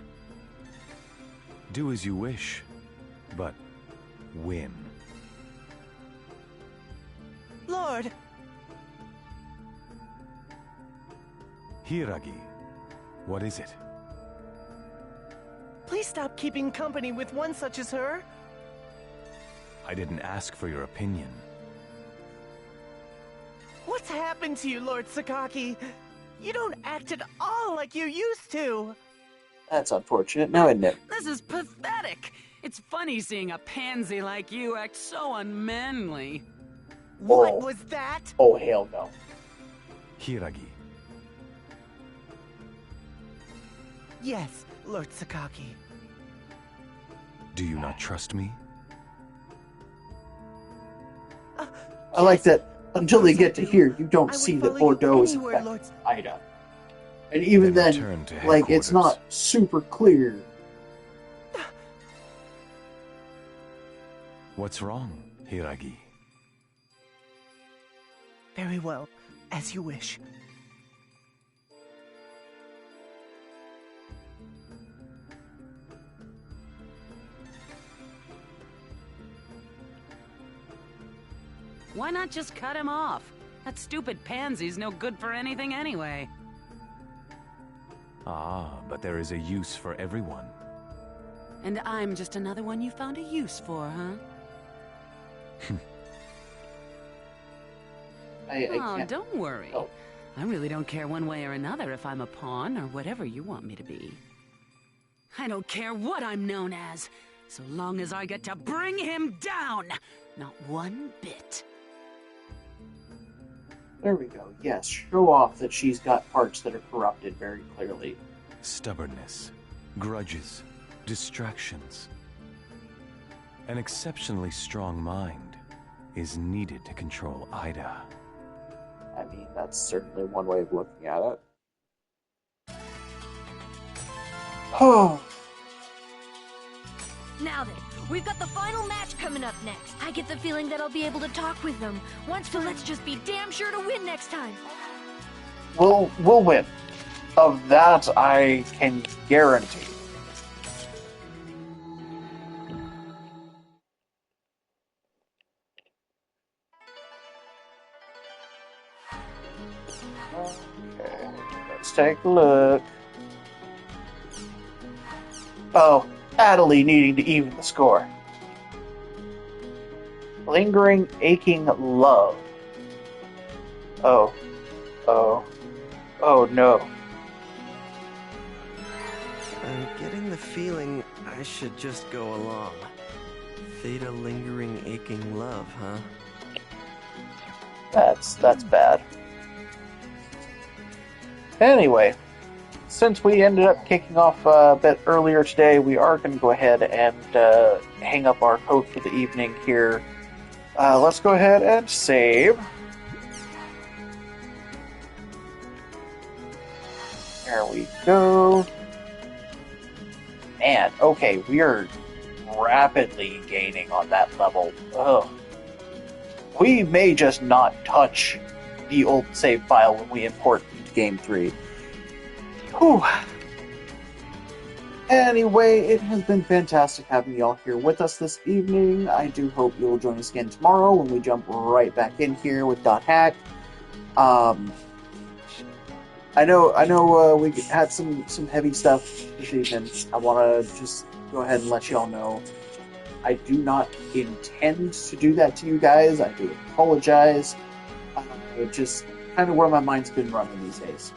Do as you wish, but win. Lord! Hiiragi, what is it? Please stop keeping company with one such as her. I didn't ask for your opinion. What's happened to you, Lord Sakaki? You don't act at all like you used to. That's unfortunate, now isn't it? This is pathetic. It's funny seeing a pansy like you act so unmanly. What was that? Oh, hell no. Hiiragi, Yes, Lord Sakaki. do you not trust me? I like that until they get to here, you don't see that Bordeaux is anywhere, affecting Lord. Ida. And even Then then, return to like, it's not headquarters. super clear. What's wrong, Hiiragi? Very well, as you wish. Why not just cut him off? That stupid pansy's no good for anything anyway. Ah, but there is a use for everyone. And I'm just another one you found a use for, huh? I Oh, can't... don't worry. Oh. I really don't care one way or another if I'm a pawn or whatever you want me to be. I don't care what I'm known as, so long as I get to bring him down. Not one bit. There we go. Yes, show off that she's got parts that are corrupted very clearly. Stubbornness, grudges, distractions. An exceptionally strong mind is needed to control Ida. I mean, that's certainly one way of looking at it. Oh, Now then, we've got the final match coming up next. I get the feeling that I'll be able to talk with them. So let's just be damn sure to win next time. we'll win. Of that, I can guarantee. Okay, let's take a look. Oh, Adelie needing to even the score. Lingering, aching love. Oh no. I'm getting the feeling I should just go along. Theta lingering, aching love, huh? That's bad. Anyway, since we ended up kicking off a bit earlier today, we are going to go ahead and hang up our code for the evening here. Let's go ahead and save. There we go. Man, okay, we are rapidly gaining on that level. Ugh. We may just not touch the old save file when we import into Game 3. Whew. Anyway, it has been fantastic having y'all here with us this evening. I do hope you'll join us again tomorrow when we jump right back in here with .hack. I know we had some heavy stuff this evening. I want to just go ahead and let y'all know I do not intend to do that to you guys. I do apologize. Just kind of where my mind's been running these days.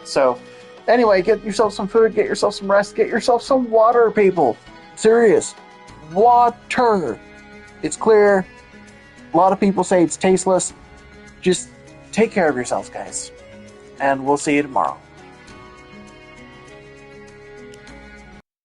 So, anyway, get yourself some food, get yourself some rest, get yourself some water, people. Serious. Water. It's clear. A lot of people say it's tasteless. Just take care of yourselves, guys. And we'll see you tomorrow.